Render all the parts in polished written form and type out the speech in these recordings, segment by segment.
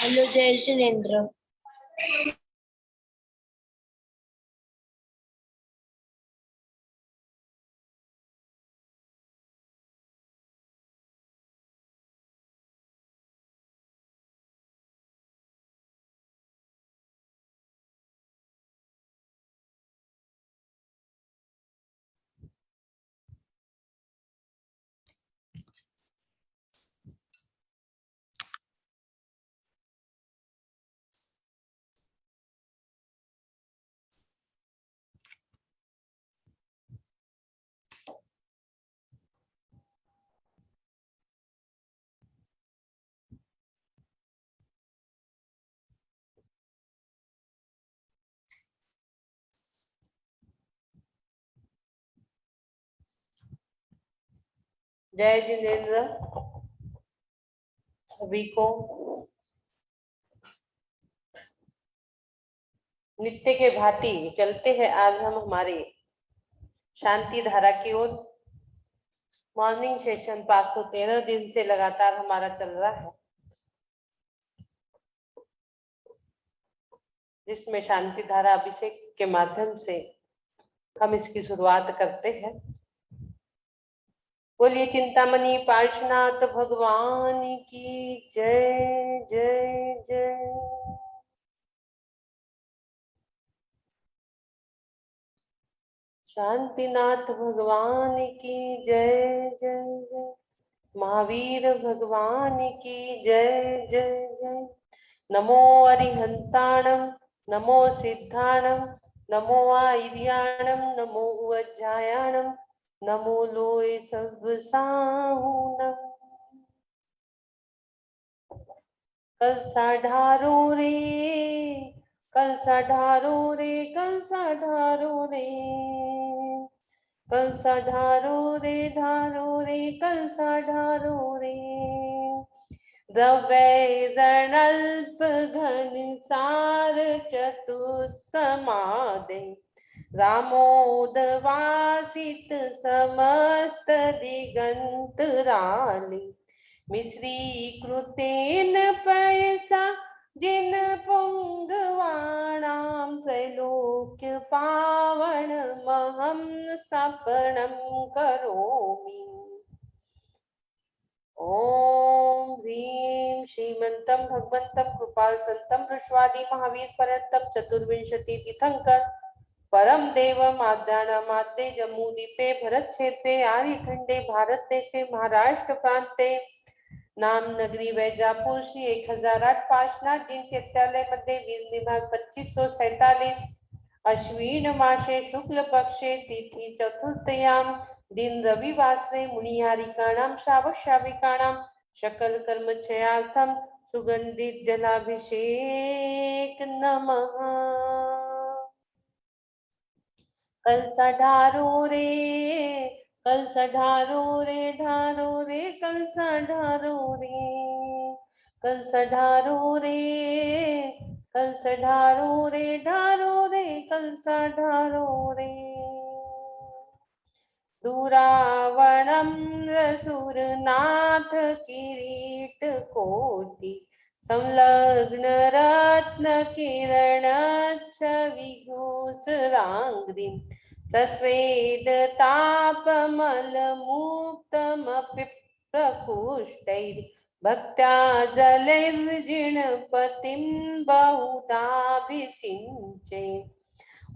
Hello जय शिलेंद्र। जय जिनेन्द्र सभी को। नित्य के भांति चलते हैं आज हम हमारे शांति धारा की ओर। मॉर्निंग सेशन 513 दिन से लगातार हमारा चल रहा है, जिसमें शांति धारा अभिषेक के माध्यम से हम इसकी शुरुआत करते हैं। बोलिए चिंतामणि पार्श्वनाथ भगवान की जय जय जय। शांतिनाथ भगवान की जय जय जय। महावीर भगवान की जय जय जय। नमो अरिहंताणं नमो सिद्धाणं नमो आयर्याणं नमो उज्जायाणं नमो लोय सब साहुणं। कल साढ़ारो रे कल साढ़ारो रे कल साढ़ारो रे कल साढ़ारो रे धारो रे कल साढ़ारो रे। द्रव्यैर्णल्प घनसार चतुस्समादे रामोदवासित समस्त दिगंतराले मिश्रीकृतेन पयसा जिन पुंगवाणां त्रैलोक्य पावनमहं स्थापनं करोमि। ओम ह्रीं श्रीमन्तं भगवन्तं कृपाल संतं वृषवादी महावीर परंतम चतुर्विंशति तीर्थंकर परम देवम आद्यानामाद्य जम्मूद्वीपे भरत क्षेत्रे आर्यखंडे भारत देशे महाराष्ट्र प्रांते नाम नगरी वैजापुर श्री 1008 पार्श्वनाथ जिन चैत्यालय मध्ये 20 दिनांक 2547 अश्विन मासे शुक्ल पक्षे तिथि चतुर्थयां दिन रविवासरे मुनियारिकाणां श्रावक-श्राविकाणां सकल कर्मक्षयार्थं सुगंधित जलाभिषेक नमः। कल साढ़ारो रे कल साढ़ारो रे धारो रे कल साढ़ारो रे कल साढ़ारो रे कल साढ़ारो रे धारो रे कल साढ़ारो रे। दूरावणं रसूरनाथ किरीट कोटि संलग्न रत्न किरण विघोषरांग्रीं प्रस्वेद तापमल मुक्तमपि प्रकुष्टैः भक्त्या जलैर्जिणपतिं बहुधाभिषिञ्चे।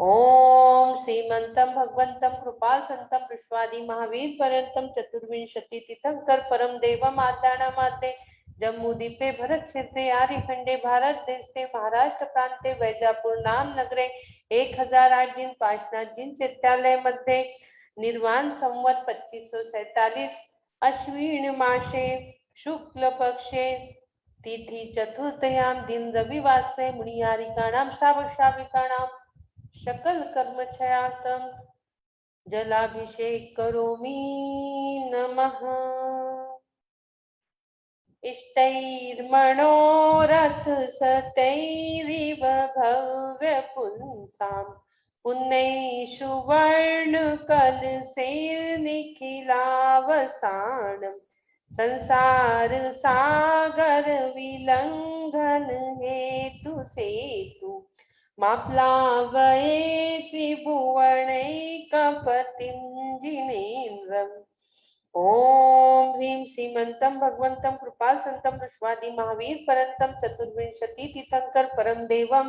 ओम श्रीमंतम भगवंतम कृपाल संतम विश्वादी महावीर पर्यंतम चतुर्विंशति तीर्थंकर परम देवम आद्यानामाद्ये जम्मूद्वीपे भरत क्षेत्रे आर्यखंडे भारत देशे महाराष्ट्र प्रांते वैजापुर नाम नगरे 1008 दिन पार्श्वनाथ जिन चैत्यालय मध्ये निर्वाण संवत 2547 अश्विन मासे शुक्ल पक्षे तिथि चतुर्थयां दिन रविवासरे मुनियारिकाणां श्रावक-श्राविकाणां सकल कर्मक्षयार्थं जलाभिषेक करोमि नमः। इष्टैर्मनोरथ सतैरिव भव्य पुंसां पुण्यै सुवर्ण कलशैर्निखिलावसानं संसार सागर विलंघन हेतु सेतु माप्लावये त्रिभुवनैकपतिं जिनेन्द्रम्। ओम ह्रीं श्रीमंतम भगवंतम कृपाल संतम विश्वादि महावीर परंतम चतुर्विंशति तीर्थंकर परम देवम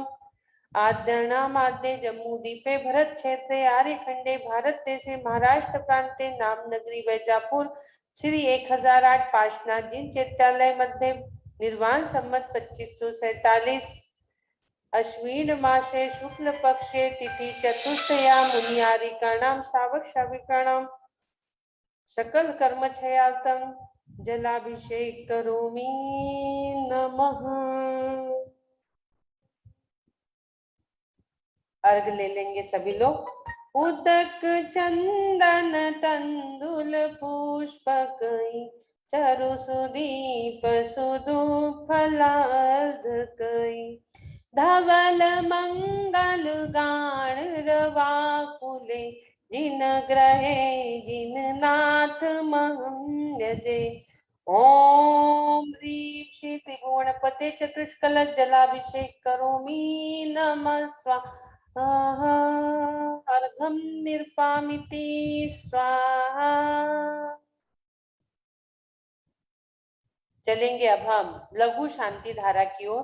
आद्यनामाद्य जम्मूदीपे भरत क्षेत्रे आर्यखंडे भारत देशे महाराष्ट्र प्रांते नाम नगरी वैजापुर श्री 1008 पार्श्वनाथ जिन चैत्यालय मध्ये निर्वाण संमत 2547 अश्विन मासे शुक्ल पक्षे तिथि चतुर्थया मुनियारिकाणाम श्रावक श्राविकाणाम सकल कर्म क्षयार्थम जलाभिषेक करोमि नमः। अर्घ ले लेंगे सभी लोग। उदक चंदन तंदुल पुष्पक चरु सुदीप सुदूप फलार्ध कई धवल मंगल गान रवाकुले जिन ग्रहे जिन नाथ महम्यजे। ओम ह्रीं श्री त्रिभुवनपते चतुष्कलश जलाभिषेक करोमि नमः स्वाहा। अर्घम निर्पामिति स्वाहा। चलेंगे अब हम लघु शांति धारा की ओर।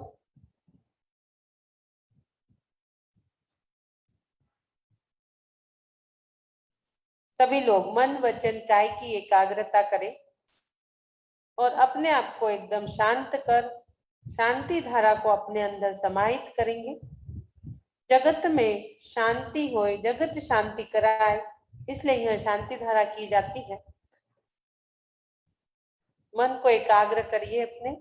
सभी लोग मन वचन काय की एकाग्रता करें और अपने आप को एकदम शांत कर शांति धारा को अपने अंदर समाहित करेंगे। जगत में शांति होए, जगत शांति कराए, इसलिए यह शांति धारा की जाती है। मन को एकाग्र करिए अपने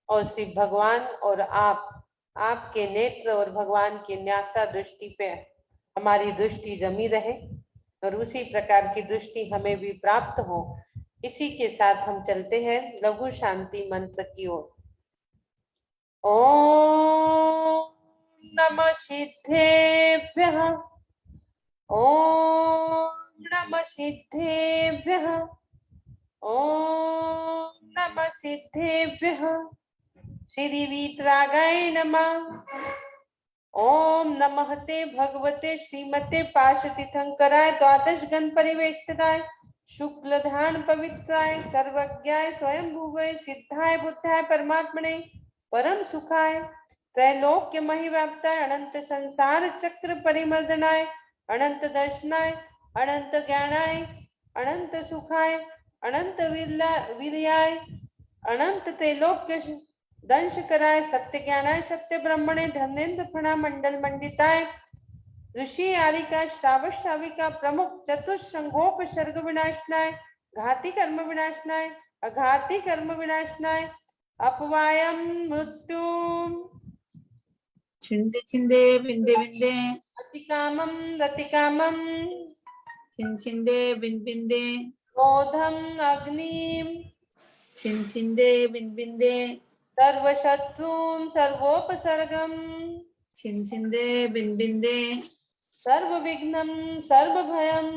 और श्री भगवान और आपके नेत्र और भगवान की न्यासा दृष्टि पे हमारी दृष्टि जमी रहे और उसी प्रकार की दृष्टि हमें भी प्राप्त हो। इसी के साथ हम चलते हैं लघु शांति मंत्र की ओर। ओम नमः सिद्धेभ्यः। ओम नमः सिद्धेभ्यः। ओम नमः सिद्धेभ्यः। श्री वीतरागाय नमः। ओम नमः ते भगवते श्रीमते पाशतीर्थंकराय द्वादश गण परिवेष्टिताय शुक्ल ध्यान पवित्राय सर्वज्ञाय स्वयंभुवे सिद्धाय बुद्धाय परमात्मने परम सुखाय त्रैलोक्य महिव्याप्ताय अनंत संसार चक्र परिमर्दनाय अनंत दर्शनाय अनंत ज्ञानाय अनंत सुखाय अनंत वीर्याय अनंत त्रैलोक्य दंश कराय सत्य ज्ञानाय सत्य ब्रह्मणे धर्मेंद्र फणा मंडल मंडिताय ऋषि आरिका श्रावक श्राविका प्रमुख चतुष्संगोप सर्ग विनाशनाय घाती कर्म विनाशनाय अघाती कर्म विनाशनाय अपवायम मृत्यु छिंदे छिंदे बिंदे बिंदे अतिकामम रतिकामम छिंदे बिन बिंदे क्रोधम अग्निम छिंदे बिंदे सर्वशत्रुम सर्वोपसर्गम छिंदे बिंदे सर्व विघ्नम सर्व भयम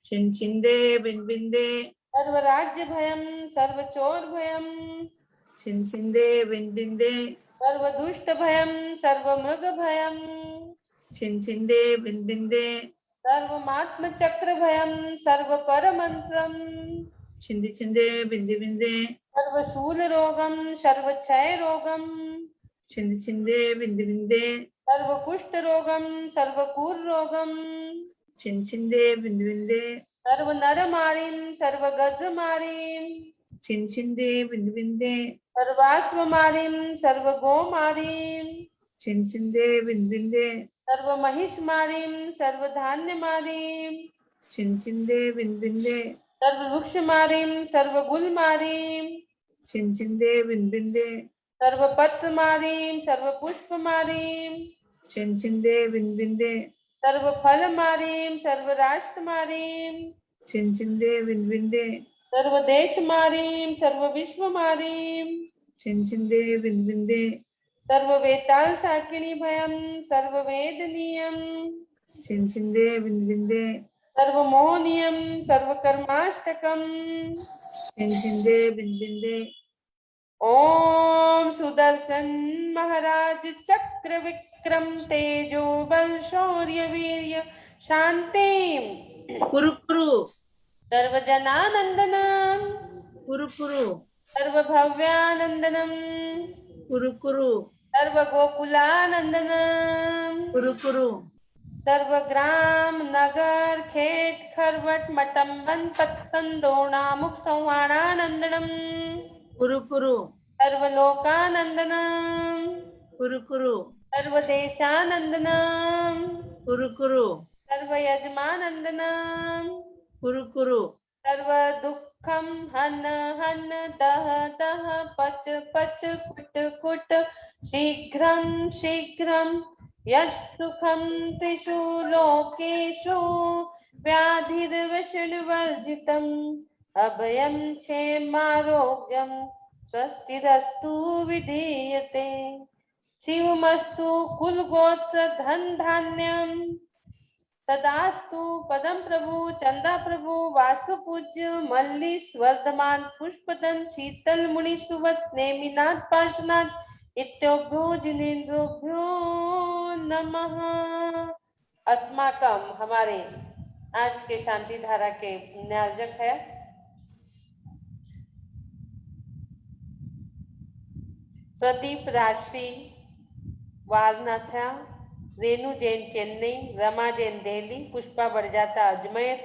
छिंदे बिंदे सर्व राज्य भयम सर्व चोर भयम छिंदे बिंदे सर्व दुष्ट भयम सर्व मृग भयम छिंदे बिंदे सर्वमात्म चक्र भयम सर्व पर मंत्रम छिंदे बिंदे सर्व शूल रोगम सर्व क्षय रोगम छिंदे बिंदे सर्व कुष्ठ रोगम सर्व कूर रोगम छिंदे बिंदे सर्व नर मारिम सर्व गज मारिम छिंदे बिंदे सर्वास्व मारिम सर्व गो मारिम छिंदे बिंदे सर्व महिष मारिम सर्व धान्य मारिम छिंदे बिंदे सर्व वृक्ष मारिम सर्व गुल मारिम छिंदे बिंदे सर्व पत्र मारिम सर्व पुष्प मारिम छिंदे बिंदे सर्व फल मारिम सर्व राष्ट्र मारिम छिंदे बिंदे सर्व देश मारिम सर्व विश्व मारिम छिंदे बिंदे सर्व वेताल साकिनी भयम सर्व वेद नियम छिंदे बिंदे सर्व मोह नियम सर्व कर्माष्टकम छिंछिंदे बिंबिंदे ओम सुदर्शन महाराज चक्र विक्रम तेजो बल शौर्य वीर्य शांति कुरु कुरु सर्वजनानंदनम कुरु कुरु सर्वभव्यानंदनम कुरु कुरु सर्वगोकुलानंदनम कुरु कुरु सर्वग्राम नगर खेत खरवट मटम वन पत्तंदोणा मुख संवाणानंदनम कुरु कुरु सर्वलोकानंदनम कुरु कुरु सर्वदेशानंदनम कुरु कुरु सर्वयजमानंदनम कुरु कुरु सर्व दुखम हन हन दह दह पच पच कुट कुट शीघ्रं शीघ्रं यत्सुखं त्रिषु लोकेषु व्याधिर्विषणवर्जितम् अभयं क्षेमारोग्यं स्वस्तिरस्तु विधीयते शिवमस्तु कुलगोत्र धन धान्यम सदास्तु पदम प्रभु चंदा प्रभु वासु पूज्य मल्लिस वर्धमान पुष्पदन शीतल मुनि सुवत नेमिनाथ पार्श्वनाथ इत्योभ्यो जिनेन्द्रोभ्यो नमः। अस्माकम हमारे आज के शांति धारा के पुण्यार्जक है प्रदीप राशि वारनाथा, रेणु जैन चेन्नई, रमा जैन दिल्ली, पुष्पा बड़जाता अजमेर,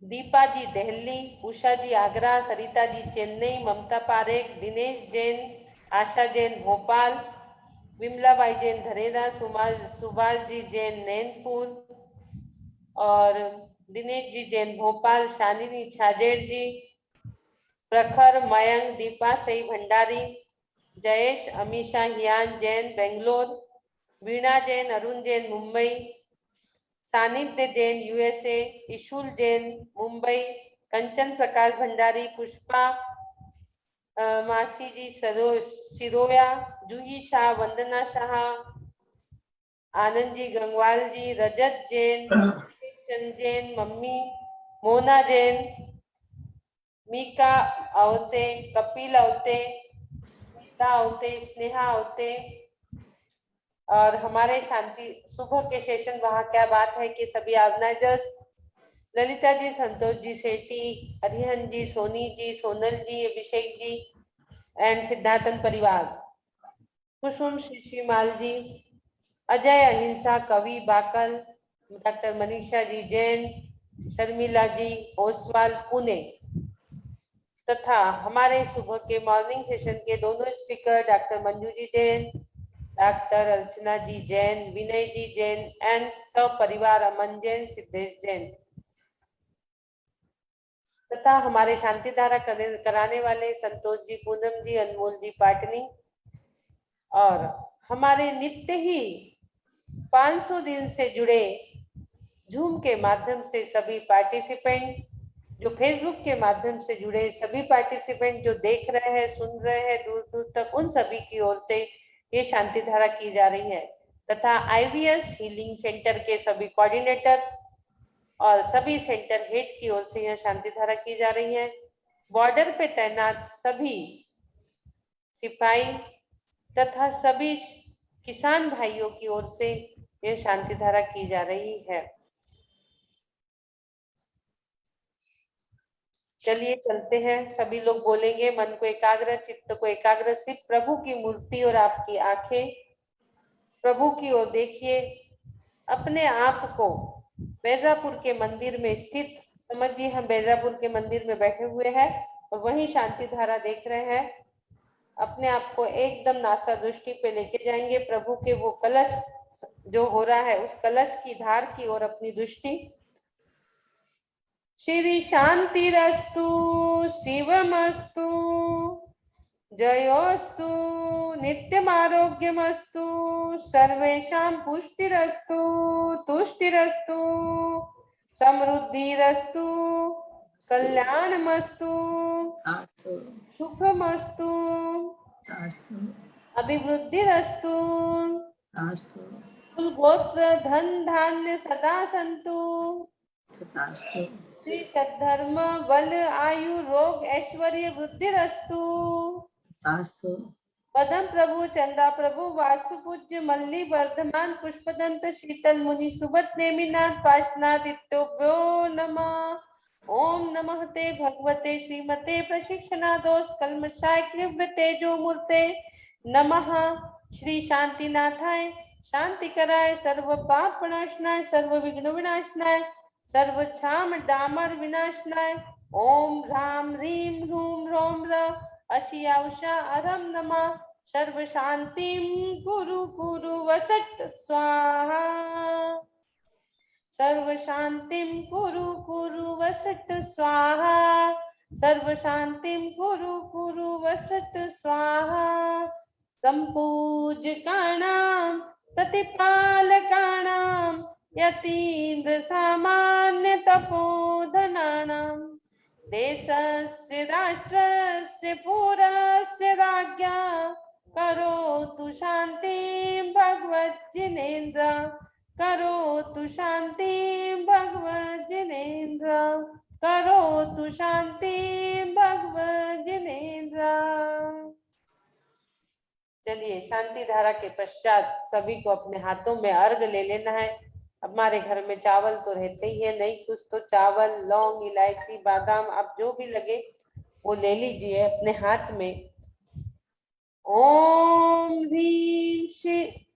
दीपा जी दिल्ली, उषा जी आगरा, सरिता जी चेन्नई, ममता पारेख, दिनेश जैन, आशा जैन भोपाल, विमलाबाई जैन धरेरा, सुभाष जी जैन नैनपुर और दिनेश जी जैन भोपाल, शालिनी छाजेड़ जी, प्रखर मयंक, दीपा सई भंडारी, जयेश अमीशा हियान जैन बेंगलोर, वीणा जैन अरुण जैन मुंबई, सानिध्य जैन यूएसए, इशुल जैन मुंबई, कंचन प्रकाश भंडारी, पुष्पा मासी जी सिरोया, जूही शाह, वंदना शाह, आनंद जी गंगवाल जी, रजत जैन, चंद जैन मम्मी, मोना जैन, मीका अवते, कपिल अवते, स्मिता अवते, स्नेहा अवते और हमारे शांति सुबह के सेशन वहाँ क्या बात है कि सभी ऑर्गेनाइजर्स ललिता जी, संतोष जी सेठी, हरिहन जी, सोनी जी, सोनल जी, अभिषेक जी एंड सिद्धार्थन परिवार, कुसुम शिशिमाल जी, अजय अहिंसा कवि बाकल, डॉक्टर मनीषा जी जैन, शर्मिला जी ओसवाल पुणे तथा हमारे सुबह के मॉर्निंग सेशन के दोनों speaker doctor Manju ji Jain, doctor Archana ji Jain, Vinay ji Jain and सब परिवार अमन जैन, सिद्धेश जैन तथा हमारे शांति धारा कराने वाले संतोष जी, पूनम जी, अनमोल जी पाटनी और हमारे नित्य ही 500 दिन से जुड़े जूम के माध्यम से सभी पार्टिसिपेंट, जो फेसबुक के माध्यम से जुड़े सभी पार्टिसिपेंट जो देख रहे हैं, सुन रहे हैं दूर दूर तक, उन सभी की ओर से ये शांति धारा की जा रही है तथा आईवीएस हीलिंग सेंटर के सभी कोऑर्डिनेटर और सभी सेंटर हेड की ओर से यह शांति धारा की जा रही है। बॉर्डर पे तैनात सभी सिपाही तथा सभी किसान भाइयों की ओर से यह शांति धारा की जा रही है। चलिए चलते हैं, सभी लोग बोलेंगे। मन को एकाग्र, चित्त को एकाग्र, सिर्फ प्रभु की मूर्ति और आपकी आंखें प्रभु की ओर देखिए। अपने आप को बैजापुर के मंदिर में स्थित समझिए, हम बैजापुर के मंदिर में बैठे हुए हैं और वहीं शांति धारा देख रहे हैं। अपने आप को एकदम नासा दृष्टि पे लेके जाएंगे, प्रभु के वो कलश जो हो रहा है उस कलश की धार की ओर अपनी दृष्टि। श्री शांतिरस्तु, शिवमस्तु, जयोस्तु, नित्यमारोग्यमस्तु, सर्वेषां पुष्टिरस्तु, तुष्टिरस्तु, समृद्धिरस्तु, कल्याणमस्तु, सुखमस्तु, अभिवृद्धिरस्तु, कुल गोत्र धन धान्य सदा सन्तु, तथास्तु। श्री सद्धर्म बल आयु रोग ऐश्वर्य वृद्धिरस्तु। तथास्तु। पदम प्रभु चंदा प्रभु वासु पूज्य मल्ली वर्धमान पुष्पदंत शीतल मुनि सुबत नेमिनाथ पार्श्वनाथ इत्योभ्यो नमः। ओम नमः ते भगवते श्रीमते प्रशिक्षणादोष कल्मषाय कृव्य तेजो मूर्ते नमः। श्री शांतिनाथाय शांति कराय सर्व पाप विनाशनाय सर्व विघ्न विनाशनाय सर्व छाम डामर विनाशनाय ओम ह्राम ह्रीम ह्रूम ह्रौम र अशिया उषा अरम नमः। सर्व शांतिम कुरु कुरु वसट स्वाहा। सर्व शांतिम कुरु कुरु वसट स्वाहा। सर्व शांतिम कुरु कुरु वसट स्वाहा। संपूज्यकाणां प्रतिपालकाणां यतीन्द्र सामान्य तपोधनानां देशस्य राष्ट्रस्य पुरस्य राज्ञा करोतु शान्तिं भगवज्जिनेन्द्र। करोतु शान्तिं भगवज्जिनेन्द्र। करोतु शान्तिं भगवज्जिनेन्द्र। चलिए शांति धारा के पश्चात सभी को अपने हाथों में अर्घ ले लेना है। हमारे घर में चावल तो रहते ही है, नहीं कुछ तो चावल लौंग इलायची बादाम आप जो भी लगे वो ले लीजिए अपने हाथ में। ओम ह्रीं श्री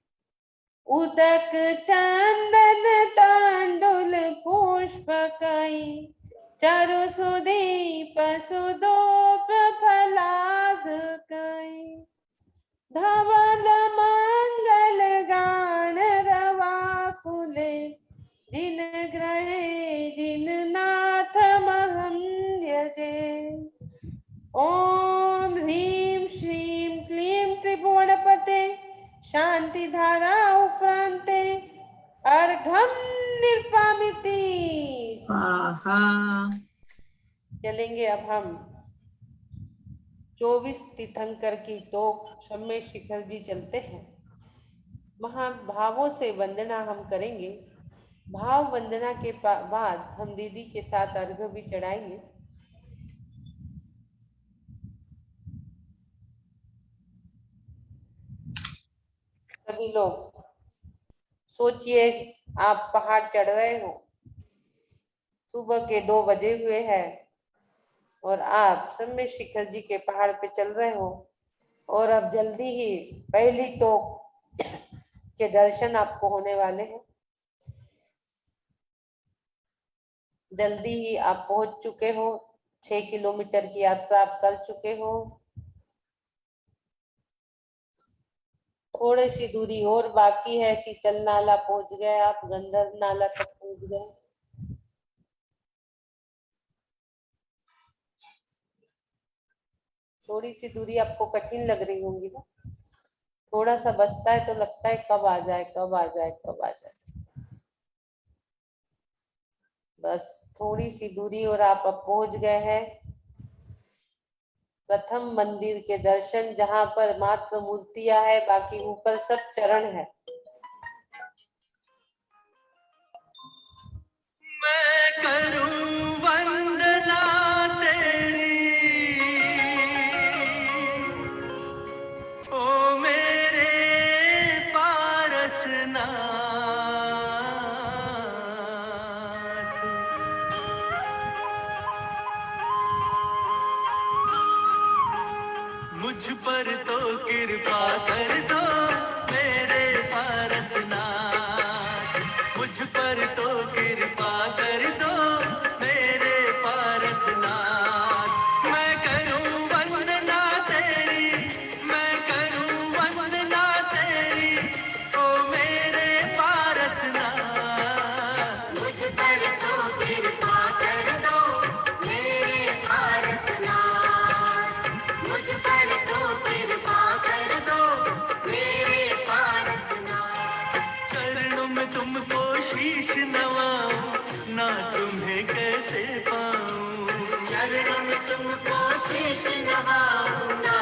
उदक चंदन तांडुल पुष्पकई चारु सुदीप सुदोप फलादकई धवल मंगल गान रवाकुले जिन ग्रहे जिन नाथ महं यजे। ओम ह्रीं श्रीं क्लीं त्रिभुवनपते शांति धारा उपरांते अर्घम निर्पामिति स्वाहा। चलेंगे अब हम 24 तीर्थंकर की टोक सम्य शिखर जी चलते हैं। वहां भावों से वंदना हम करेंगे। भाव वंदना के बाद हम दीदी के साथ अर्घ्य भी चढ़ाएंगे। सभी लोग सोचिए आप पहाड़ चढ़ रहे हो, सुबह के 2 बजे हुए हैं और आप सम्य शिखर जी के पहाड़ पे चल रहे हो और अब जल्दी ही पहली टोक के दर्शन आपको होने वाले हैं। जल्दी ही आप पहुंच चुके हो, 6 किलोमीटर की यात्रा आप कर चुके हो। थोड़ी सी दूरी और बाकी है, शीतल नाला पहुंच गए आप, गंधर्व नाला तक पहुंच गए। थोड़ी सी दूरी आपको कठिन लग रही होंगी ना, थोड़ा सा बचता है तो लगता है कब आ जाए कब आ जाए कब आ जाए। बस थोड़ी सी दूरी और आप अब पहुंच गए हैं प्रथम मंदिर के दर्शन, जहां पर मात्र मूर्तियां है, बाकी ऊपर सब चरण है। मैं करूं वंदना तेरी ओ मेरे पारसनाथ। मुझ पर तो कृपा कर दो मेरे पारसनाथ। मुझ पर तो कृपा कर दो मेरे पारसनाथ। मैं करूं वंदना तेरी, मैं करूं वंदना तेरी ओ मेरे पारसनाथ। मुझ पर तो कृपा कर दो मेरे पारसनाथ। मुझ पर तो कृपा कर दो मेरे पारसनाथ। चरणों में तुमको शीश नवाऊं, ना तुम्हें कैसे पाऊं। चरणों में तुमको शीश नवाऊं, ना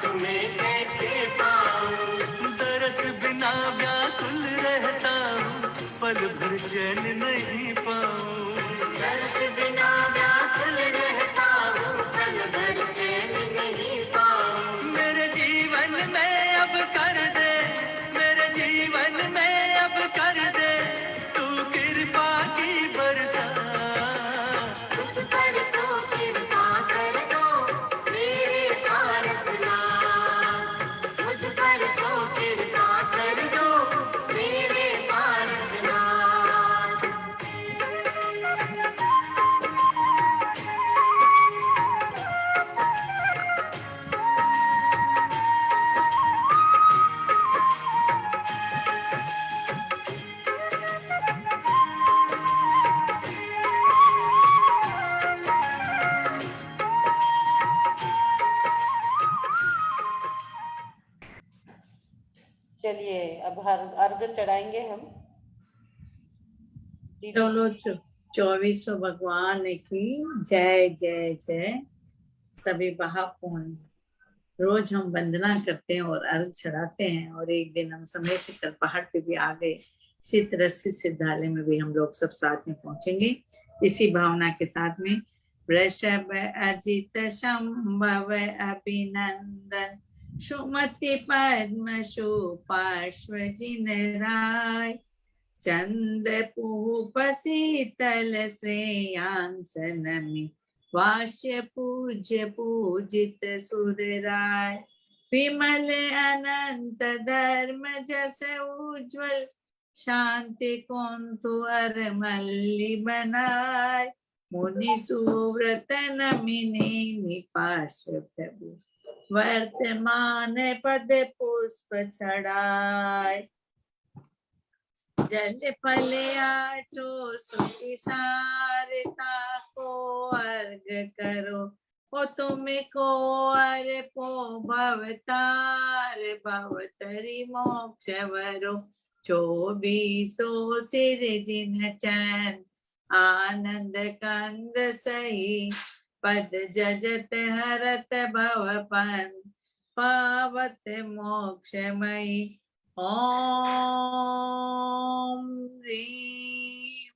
तुम्हें कैसे पाऊं। दरस बिना व्याकुल रहता हूँ, पल भर चैन नहीं पाऊं। अर्घ चढ़ाएंगे हम। दीदी चलो 24 भगवान की जय जय जय। सभी महापुण्य रोज हम वंदना करते हैं और अर्घ चढ़ाते हैं, और एक दिन हम समय से कर पहाड़ पे भी आ गए। शीतरसी सिद्धालय में भी हम लोग सब साथ में पहुंचेंगे इसी भावना के साथ में। वृषभ अजित शंभव अभिनंदन, सुमति पद्म पार्श्व जिन राय, चंद पूप शीतल श्रेयांसनमि, वाष्य पूज्य पूजित सुरराय, विमल अनंत धर्म जस उज्ज्वल, शांति कुंतु अरमल्लि बनाय, मुनि सुव्रत नमिनेमि पार्श्व प्रभु, वर्तमान पद पुष्प चढ़ाय, जल फल आठो सुचि सारता को अर्घ करो, ओ तुम को अर्पो भवतार, भवतरि मोक्ष वरो, 24 सिर जिन चैन, आनंद कंद सही, पद जजत हरत भव पन, पावत मोक्षमयी, ओम ह्रीं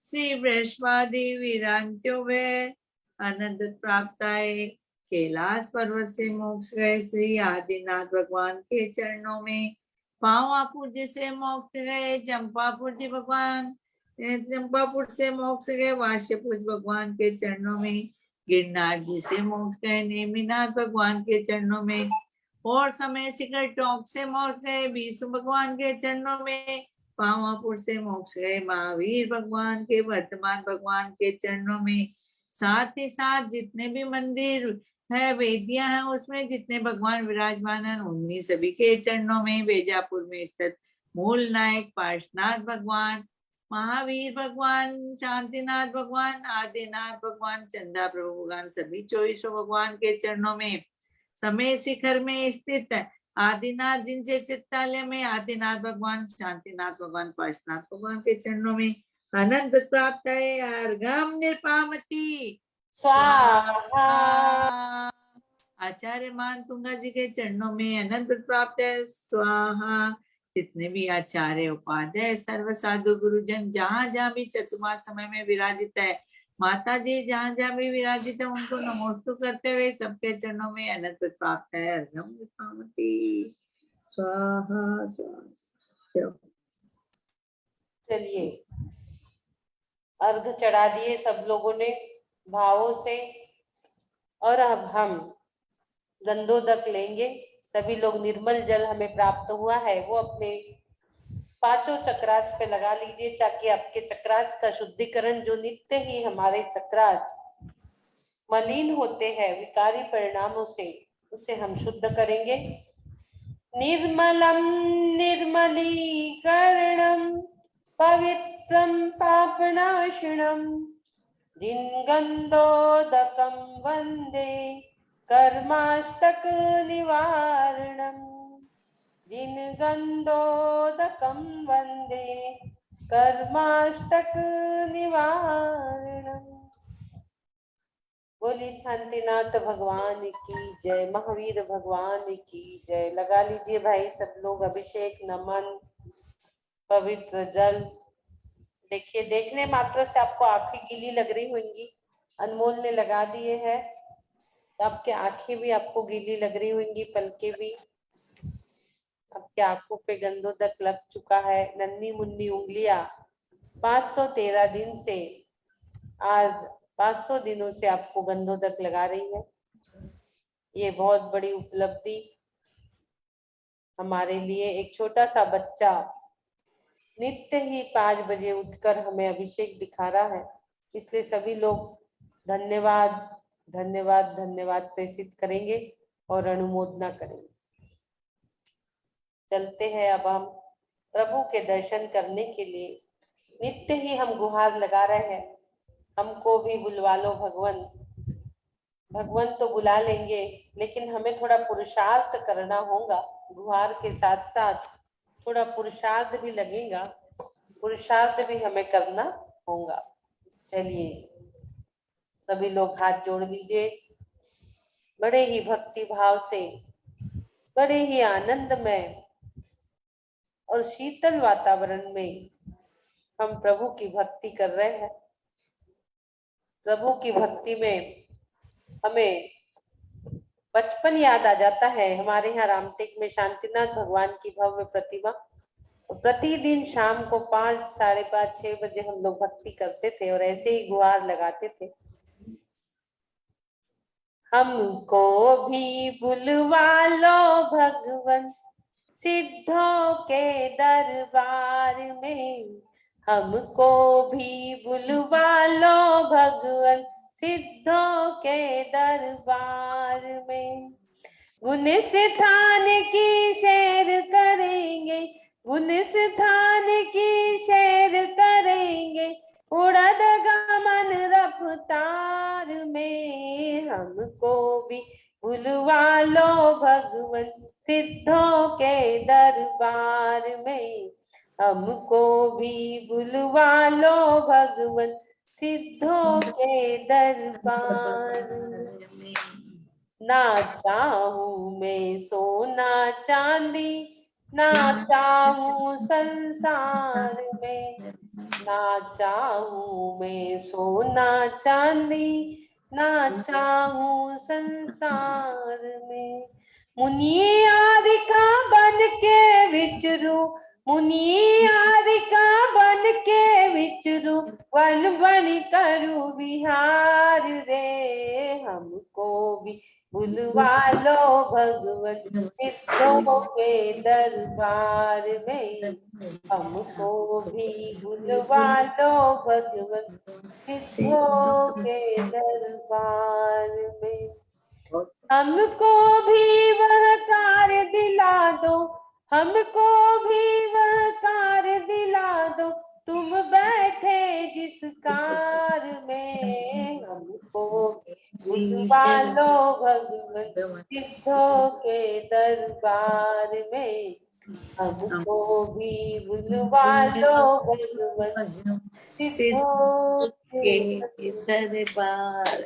श्री बृहस्पति विरांत्यो वे आनंद प्राप्ताय, कैलाश पर्वत से मोक्ष गए श्री आदिनाथ भगवान के चरणों में, पावापुर जी से मोक्ष गए चंपापुर जी भगवान, चंपापुर से मोक्ष गए वाष्यपुर भगवान के चरणों में, गिरनार जी से मोक्ष गए नेमिनाथ भगवान के चरणों में, और समय शिखर टोंक से मोक्ष गए विष्णु भगवान के चरणों में, पावापुर से मोक्ष गए महावीर भगवान के वर्तमान भगवान के चरणों में, साथ ही साथ जितने भी मंदिर है वेदियां हैं उसमें जितने भगवान विराजमान हैं उन्हीं सभी के चरणों में, बेजापुर में स्थित मूल नायक पार्श्वनाथ भगवान, महावीर भगवान, शांतिनाथ भगवान, आदिनाथ भगवान, चंदा प्रभु भगवान, सभी 24 भगवान के चरणों में, समय शिखर में स्थित आदिनाथ जिनसे चित्तालय में आदिनाथ भगवान, शांतिनाथ भगवान, पार्श्वनाथ भगवान के चरणों में अनंत प्राप्त है, अर्घम निर्पामति स्वाहा। आचार्य मान तुंगा जी के चरणों में अनंत प्राप्त है, स्वाहा। जितने भी आचार्य उपाध्याय सर्व साधु गुरुजन जहाँ जहाँ भी चतुर्मास समय में विराजित है, माता जी जहाँ जहाँ भी विराजित है उनको नमोस्तु करते हुए सबके चरणों में अनंत प्राप्त है, अर्घम निर्पामति स्वाहा स्वाहा। चलिए अर्घ चढ़ा दिए सब लोगों ने भावों से, और अब हम गंधोदक लेंगे। सभी लोग निर्मल जल हमें प्राप्त हुआ है वो अपने पांचों चक्रास पे लगा लीजिए, ताकि आपके चक्रास का शुद्धिकरण, जो नित्य ही हमारे चक्रास मलिन होते हैं विकारी परिणामों से, उसे हम शुद्ध करेंगे। निर्मलम निर्मलीकरणम पवित्रम पापनाशनम, जिन गंधोदकम वंदे कर्माष्टक निवारणम, जिन गंधोदकम वंदे कर्माष्टक निवारणम। बोली शांतिनाथ भगवान की जय, महावीर भगवान की जय। लगा लीजिए भाई सब लोग अभिषेक, नमन, पवित्र जल। देखिए देखने मात्र से आपको आंखें गीली लग रही होंगी, अनमोल ने लगा दिए हैं तो आपकी आंखें भी आपको गीली लग रही होंगी, पलके भी। आपकी आंखों पे गंधोदक लग चुका है, नन्ही मुन्नी उंगलियां 513 दिन से, आज 500 दिनों से आपको गंधोदक लगा रही है। ये बहुत बड़ी उपलब्धि हमारे लिए। एक छोटा सा बच्चा नित्य ही 5 बजे उठकर हमें अभिषेक दिखा रहा है, इसलिए सभी लोग धन्यवाद धन्यवाद धन्यवाद प्रेषित करेंगे और अनुमोदना करेंगे। चलते हैं अब हम प्रभु के दर्शन करने के लिए। नित्य ही हम गुहार लगा रहे हैं, हमको भी बुलवा लो भगवान। भगवान तो बुला लेंगे, लेकिन हमें थोड़ा पुरुषार्थ करना होगा। गुहार के साथ साथ थोड़ा पुरुषार्थ भी लगेगा, पुरुषार्थ भी हमें करना होगा। चलिए सभी लोग हाथ जोड़ लीजिए, बड़े ही भक्ति भाव से, बड़े ही आनंदमय और शीतल वातावरण में हम प्रभु की भक्ति कर रहे हैं। प्रभु की भक्ति में हमें बचपन याद आ जाता है। हमारे यहाँ रामटेक में शांतिनाथ भगवान की भव्य प्रतिमा, प्रतिदिन शाम को 5, 5:30, 6 बजे हम लोग भक्ति करते थे और ऐसे ही गुहार लगाते थे, हमको भी बुलवा लो भगवन सिद्धों के दरबार में, हमको भी बुलवा लो भगवन सिद्धों के दरबार में। गुण स्थान की सैर करेंगे, गुण स्थान की सैर करेंगे, उड़द गमन रफ्तार में, हमको भी बुलवा लो भगवन सिद्धों के दरबार में, हमको भी बुलवा लो भगवन सिद्धों के दरबार में। ना चाहूं मैं सोना चांदी, ना चाहूं संसार में, ना चाहूं मैं सोना चांदी, ना चाहूं संसार में। मुनि आदिका बन के विचरू, मुनि आदिका बन के विचरू, वन वन करूं विहार रे, हमको भी बुलवा लो भगवन सिद्धों के दरबार में, हमको भी बुलवा लो भगवन सिद्धों के दरबार में। हमको भी वह कार्य दिला दो, हमको भी वह कार्य दिला दो, तुम बैठे जिस कार में, हमको बुलवा लो भगवन सिद्धों के दरबार में, हमको भी बुलवा लो भगवन सिद्धों के दरबार।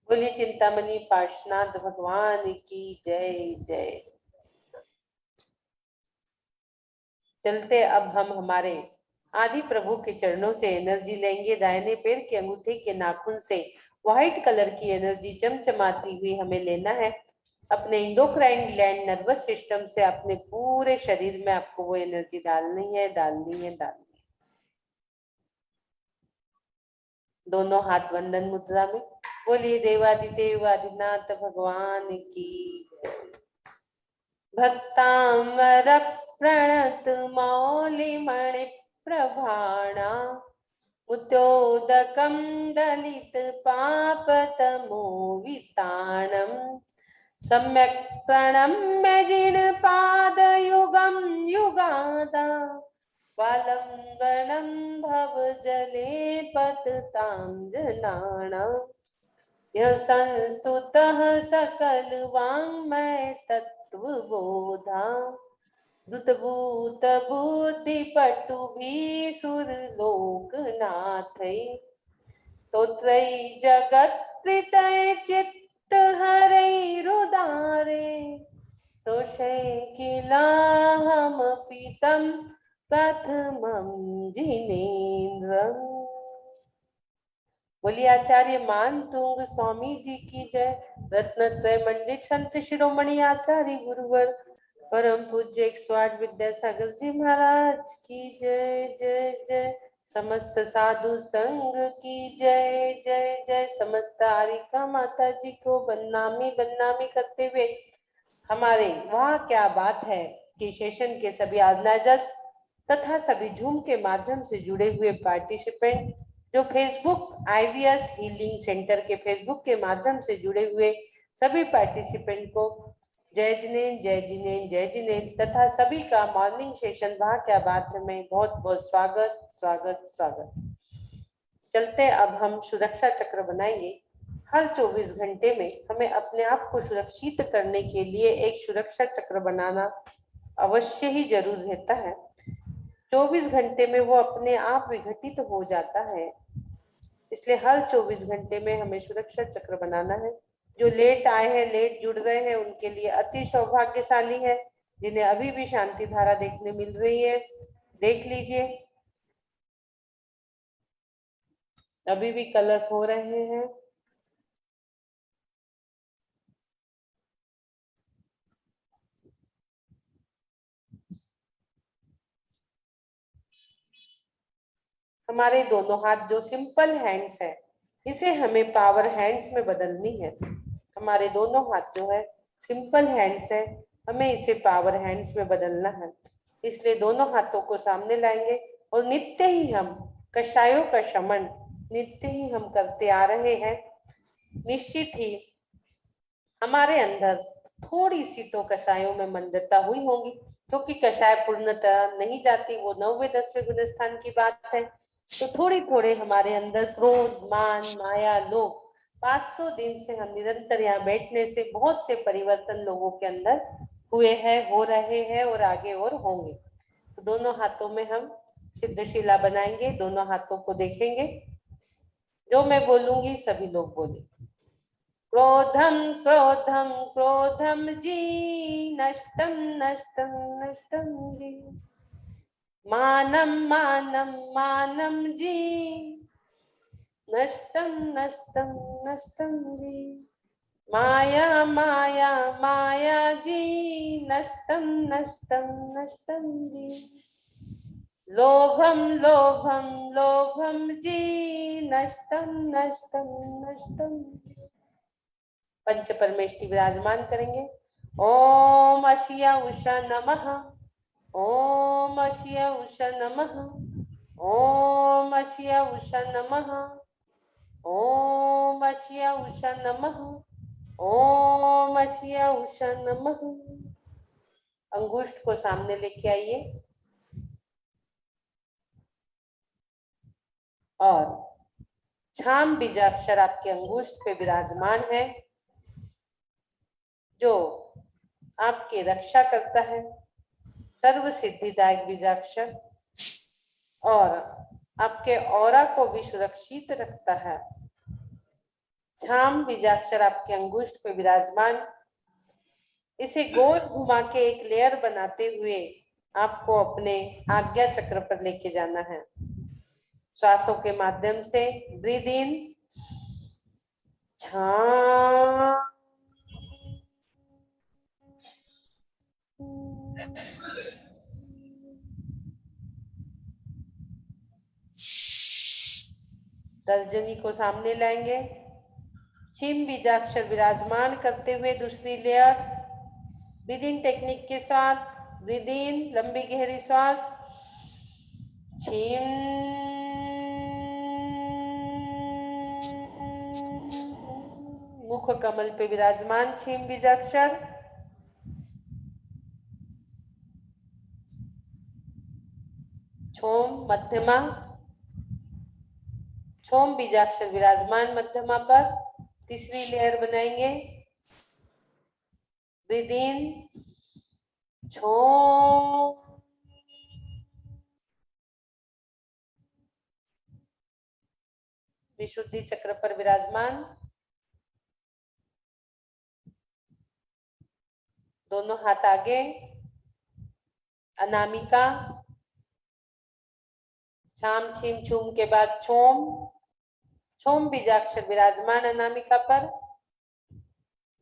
बोलिए चिंतामणि पार्श्वनाथ भगवान की जय जय। चलते अब हम हमारे आदि प्रभु के चरणों से एनर्जी लेंगे। दाहिने पैर के अंगूठे के नाखून से व्हाइट कलर की एनर्जी चमचमाती हुई हमें लेना है। अपने इंडोक्राइन ग्लैंड नर्वस सिस्टम से अपने पूरे शरीर में आपको वो एनर्जी डालनी है, डालनी है, डालनी है। दोनों हाथ बंधन मुद्रा में। बोलिए देवादिदेव आदिनाथ भगवान की। भक्तामर प्रणत मौलिमणि प्रभाणा, उद्योदकं दलित पापतमो विताणम्, सम्यक् प्रणम्य जिनपादयुगं युगादा, वालम्बनं भवजले पततां जनानाम्, यः संस्तुतः सकल वाङ्मय तत्त्वबोधा, दूतभूत बुद्धि पटुभिः सुरलोकनाथै, स्तोत्रै जगत्कृतै चित्तहरैरुदारे, तोषै किलाहमपि तं प्रथमं जिनेन्द्रम्। बोलिए आचार्य मान तुंग स्वामी जी की जय। रत्नत्रय मंडित संत शिरोमणि आचार्य गुरुवर परम पूज्य 108 विद्यासागर जी महाराज की जय जय जय। समस्त साधु संघ की जय जय जय। समस्त आरिका माता जी को बदनामी करते हुए हमारे वाह क्या बात है कि सेशन के सभी ऑर्गेनाइजर्स तथा सभी जूम के माध्यम से जुड़े हुए पार्टिसिपेंट, जो फेसबुक IVS हीलिंग सेंटर के फेसबुक के माध्यम से जुड़े हुए सभी पार्टिसिपेंट को जय जिनेन्द्र जय जिनेन्द्र जय जिनेन्द्र, तथा सभी का मॉर्निंग सेशन वाह क्या बात है में बहुत बहुत स्वागत स्वागत स्वागत। चलते अब हम सुरक्षा चक्र बनाएंगे। हर 24 घंटे में हमें अपने आप को सुरक्षित करने के लिए एक सुरक्षा चक्र बनाना अवश्य ही जरूर रहता है। 24 घंटे में वो अपने आप विघटित हो जाता है, इसलिए हर 24 घंटे में हमें सुरक्षा चक्र बनाना है। जो लेट आए हैं, लेट जुड़ गए हैं, उनके लिए अति सौभाग्यशाली है। जिन्हें अभी भी शांति धारा देखने मिल रही है, देख लीजिए, अभी भी कलश हो रहे हैं। हमारे दोनों हाथ जो सिंपल हैंड्स है, इसे हमें पावर हैंड्स में बदलनी है। हमारे दोनों हाथ जो है सिंपल हैंड्स है, हमें इसे पावर हैंड्स में बदलना है। इसलिए दोनों हाथों को सामने लाएंगे और नित्य ही हम कषायों का शमन नित्य ही हम करते आ रहे हैं। निश्चित ही हमारे अंदर थोड़ी सी तो कषायों में मंदता हुई होगी, क्योंकि कषाय पूर्णतः नहीं जाती, वो 9वें 10वें गुण स्थान की बात है। तो थोड़ी थोड़े हमारे अंदर क्रोध, मान, माया, लोभ 500 दिन से हम निरंतर यहाँ बैठने से बहुत से परिवर्तन लोगों के अंदर हुए हैं, हो रहे हैं और आगे और होंगे। तो दोनों हाथों में हम सिद्धशिला बनाएंगे, दोनों हाथों को देखेंगे। जो मैं बोलूंगी सभी लोग बोले। क्रोधम क्रोधम क्रोधम जी, नष्टम नष्टम नष्टम जी। मानम मानम मानम जी, नष्टम नष्टम नष्टम जी। माया माया माया जी, नष्टम नष्टम नष्टम जी। लोभम लोभम लोभम जी, नष्टम नष्टम नष्टम जी। पंच परमेष्टि विराजमान करेंगे। ओम अशिया उषा नमः, ओम अशिया उषा नमः, ओम अशिया उषा नमः, ओम अशिया उषा नमः, ओम अशिया उषा नमः। अंगुष्ठ को सामने लेके आइए और छाम बीजाक्षर आपके अंगुष्ठ पे विराजमान है, जो आपकी रक्षा करता है। सर्व सिद्धिदायक बीजाक्षर और आपके ऑरा को भी सुरक्षित रखता है। छाम बीजाक्षर आपके अंगुष्ठ पे विराजमान, इसे गोल घुमा के एक लेयर बनाते हुए आपको अपने आज्ञा चक्र पर लेके जाना है। श्वासों के माध्यम से ब्रीद इन, छाम, तर्जनी को सामने लाएंगे। छिम बीजाक्षर विराजमान करते हुए दूसरी लेयर ब्रीद इन टेक्निक के साथ ब्रीद इन, लंबी गहरी श्वास, छिम, मुख कमल पे विराजमान छिम बीजाक्षर, छोम मध्यमा, छोम बीजाक्षर विराजमान मध्यमा पर। तीसरी लेयर बनाएंगे। ब्रीद इन, छोम, विशुद्धि चक्र पर विराजमान, दोनों हाथ आगे, अनामिका, छाम छीम छूम के बाद छोम, छोम बीजाक्षर विराजमान अनामिका पर।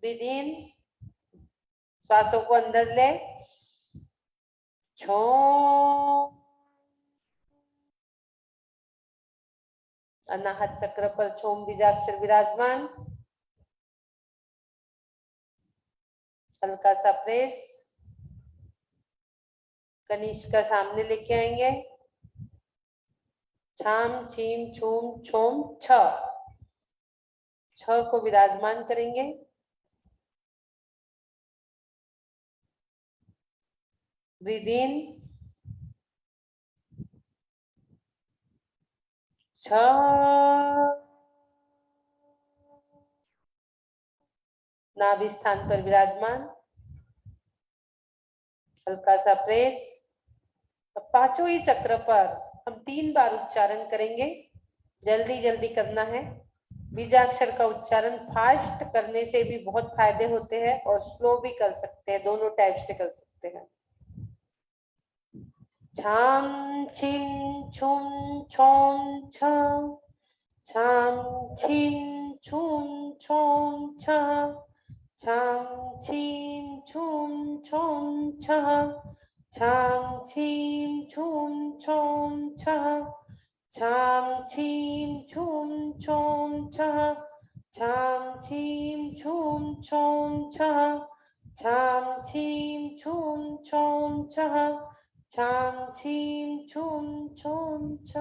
ब्रीद इन, श्वासों को अंदर ले, छोम, अनाहत चक्र पर छोम बीजाक्षर विराजमान, हल्का सा प्रेस, कनिष्ठ का सामने लेके आएंगे। छाम छीम छूम छोम छ, छ को विराजमान करेंगे। ब्रीद इन, छ, नाभि स्थान पर विराजमान। हल्का सा प्रेस। अब पांचों ही चक्र पर हम 3 बार उच्चारण करेंगे। जल्दी जल्दी करना है। बीजाक्षर का उच्चारण फास्ट करने से भी बहुत फायदे होते हैं और स्लो भी कर सकते हैं, दोनों टाइप से कर सकते हैं। छाम छिम छुम छोम छ, छाम छिम छुम छोम छ, छाम छिम छुम छोम छ, छाम छिम छुम छोम छ, छाम छिम छुम छोम छ, छाम छिम छुम छोम छ, छाम छिम छुम छोम छ, छाम छिम छुम छोम छ।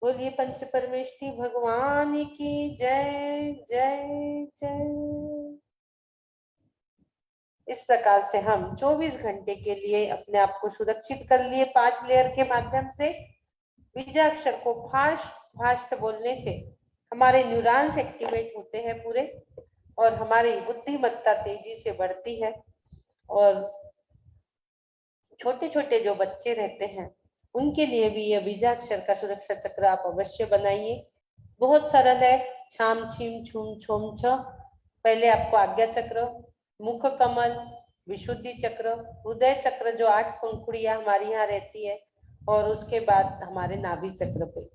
बोलिए पंच परमेष्ठी भगवान की जय जय जय। इस प्रकार से हम 24 घंटे के लिए अपने आप को सुरक्षित कर लिए 5 लेयर के माध्यम से। बीजाक्षर को फास्ट बोलने से हमारे न्यूरॉन्स एक्टिवेट होते हैं पूरे, और हमारी बुद्धिमत्ता तेजी से बढ़ती है। और छोटे छोटे जो बच्चे रहते हैं उनके लिए भी यह बीजाक्षर का सुरक्षा चक्र आप अवश्य बनाइए। बहुत सरल है। छाम छीम छूम छोम छ। पहले आपको आज्ञा चक्र, मुख कमल, विशुद्धि चक्र, हृदय चक्र जो 8 पंखुड़ियां हमारी यहाँ रहती है, और उसके बाद हमारे नाभि चक्र पे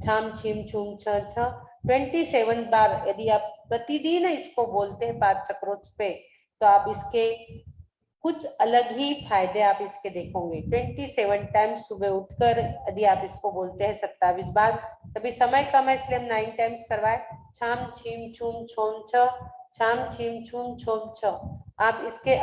छाम छीम छूम छ छ 27 बार यदि आप प्रतिदिन इसको बोलते हैं 5 चक्रों पे, तो आप इसके कुछ अलग ही फायदे आप इसके देखोगे। 27 टाइम्स सुबह उठकर यदि आप इसको बोलते हैं 27 बार, तभी समय कम है इसलिए हम 9 टाइम्स करवाए। छाम छीम छूम छोम छ, छाम छीम छूम छोम छ। आप इसके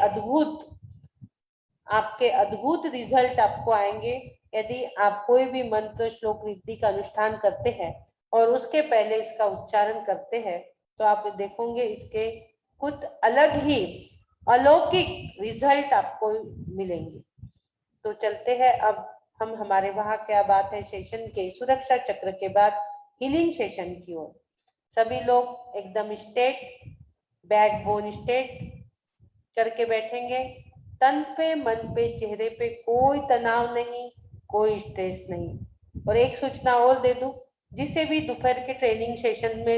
आपके अद्भुत रिजल्ट आपको आएंगे यदि आप कोई भी मंत्र श्लोक रिद्धि का अनुष्ठान करते हैं और उसके पहले इसका उच्चारण करते हैं, तो आप देखोगे इसके कुछ अलग ही अलौकिक रिजल्ट आपको मिलेंगे। तो चलते हैं अब हम हमारे वहां क्या बात है सेशन के सुरक्षा चक्र के बाद हीलिंग सेशन की ओर। सभी लोग एकदम स्ट्रेट, बैकबोन स्ट्रेट करके बैठेंगे। तन पे, मन पे, चेहरे पे कोई तनाव नहीं, कोई स्ट्रेस नहीं। और एक सूचना और दे दूं, जिसे भी दोपहर के ट्रेनिंग सेशन में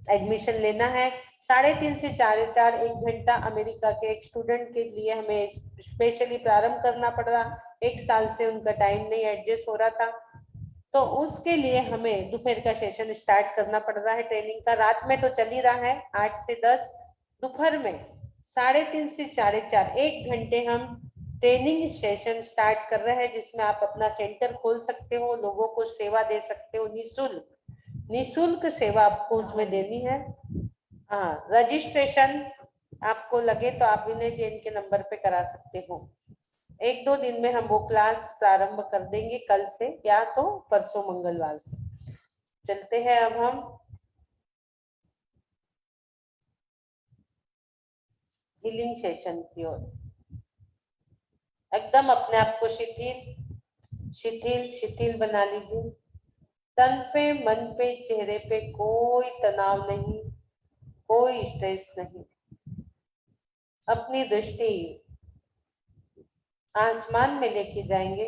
एडमिशन लेना है, 3:30 से 4:30 1 घंटा अमेरिका के एक स्टूडेंट के लिए हमें स्पेशली प्रारंभ करना पड़ रहा। 1 साल से उनका टाइम नहीं एडजस्ट हो रहा था, तो उसके लिए हमें दोपहर का सेशन स्टार्ट करना पड़ रहा है ट्रेनिंग का। रात में तो चल ही रहा है 8 से 10, दोपहर में 3:30 से 4:30 1 घंटे हम ट्रेनिंग सेशन स्टार्ट कर रहे हैं, जिसमें आप अपना सेंटर खोल सकते हो, लोगों को सेवा दे सकते हो। निःशुल्क सेवा आपको उसमें देनी है। हाँ, रजिस्ट्रेशन आपको लगे तो आप विनय जैन के नंबर पे करा सकते हो। 1-2 दिन में हम वो क्लास प्रारंभ कर देंगे, कल से या तो परसों मंगलवार से। चलते हैं अब हम हीलिंग सेशन की ओर। एकदम अपने आप को शिथिल बना लीजिए। तन पे, मन पे, चेहरे पे कोई तनाव नहीं, कोई स्ट्रेस नहीं। अपनी दृष्टि आसमान में लेके जाएंगे,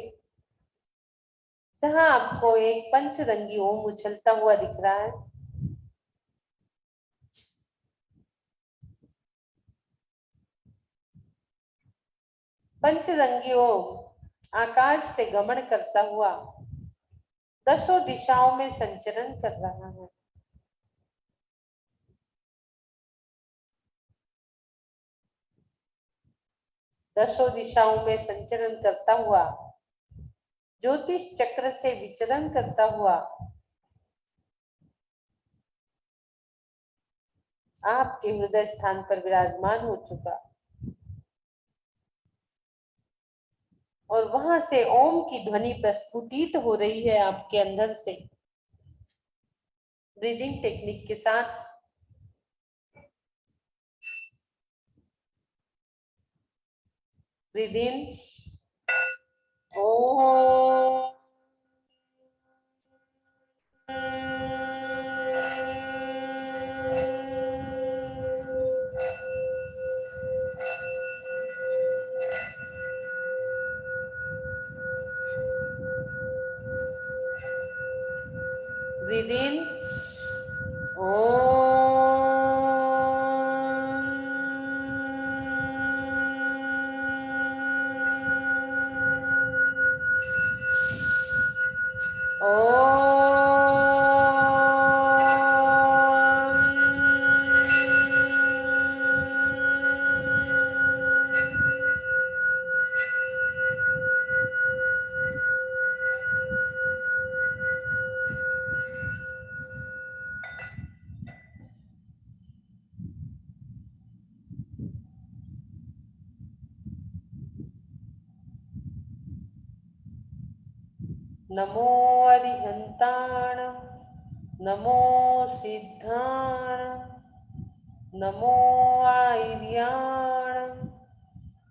जहां आपको एक पंचरंगी ओम उछलता हुआ दिख रहा है। पंचरंगी ओम आकाश से गमन करता हुआ 10 दिशाओं में संचरण कर रहा है। दसों दिशाओं में संचरण करता हुआ, ज्योतिष चक्र से विचरण करता हुआ आपके हृदय स्थान पर विराजमान हो चुका, और वहां से ओम की ध्वनि प्रस्फुटित हो रही है आपके अंदर से। ब्रीदिंग टेक्निक के साथ breathe in, Om, Breathe in. नमो अरिहंताण, नमो सिद्धाण, नमो आयर्याण,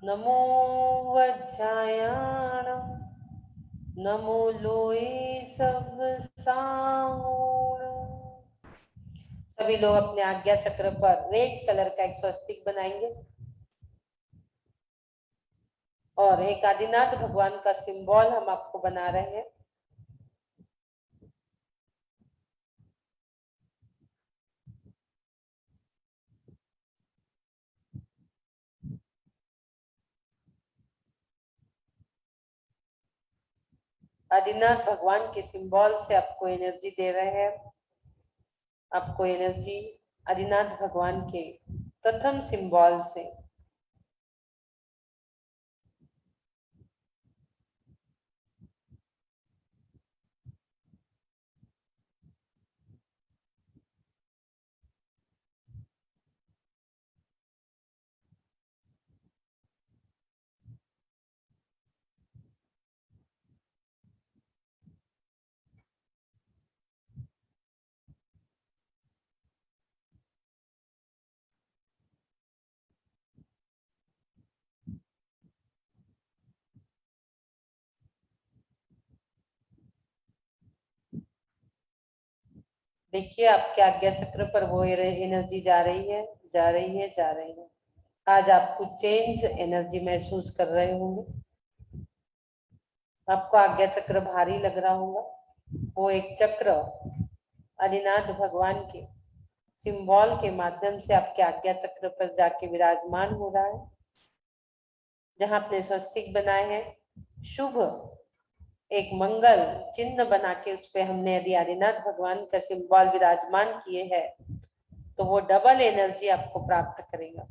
नमो वज्रायाण, नमो लोए सब साऊण। सभी लोग अपने आज्ञा चक्र पर रेड कलर का एक स्वस्तिक बनाएंगे और एक आदिनाथ भगवान का सिंबल हम आपको बना रहे हैं। आदिनाथ भगवान के सिंबल से आपको एनर्जी दे रहे हैं। आपको एनर्जी आदिनाथ भगवान के प्रथम सिंबल से। देखिए आपके आज्ञा चक्र पर वो एनर्जी जा रही है, जा रही है, जा रही है। आज आप कुछ चेंज एनर्जी महसूस कर रहे होंगे। आपको आज्ञा चक्र भारी लग रहा होगा। वो एक चक्र आदिनाथ भगवान के सिंबल के माध्यम से आपके आज्ञा चक्र पर जाके विराजमान हो रहा है। जहां आपने स्वस्तिक बनाए हैं, शुभ एक मंगल चिन्ह बना के उस पे हमने यदि आदिनाथ भगवान का सिंबल विराजमान किए हैं तो वो डबल एनर्जी आपको प्राप्त करेगा।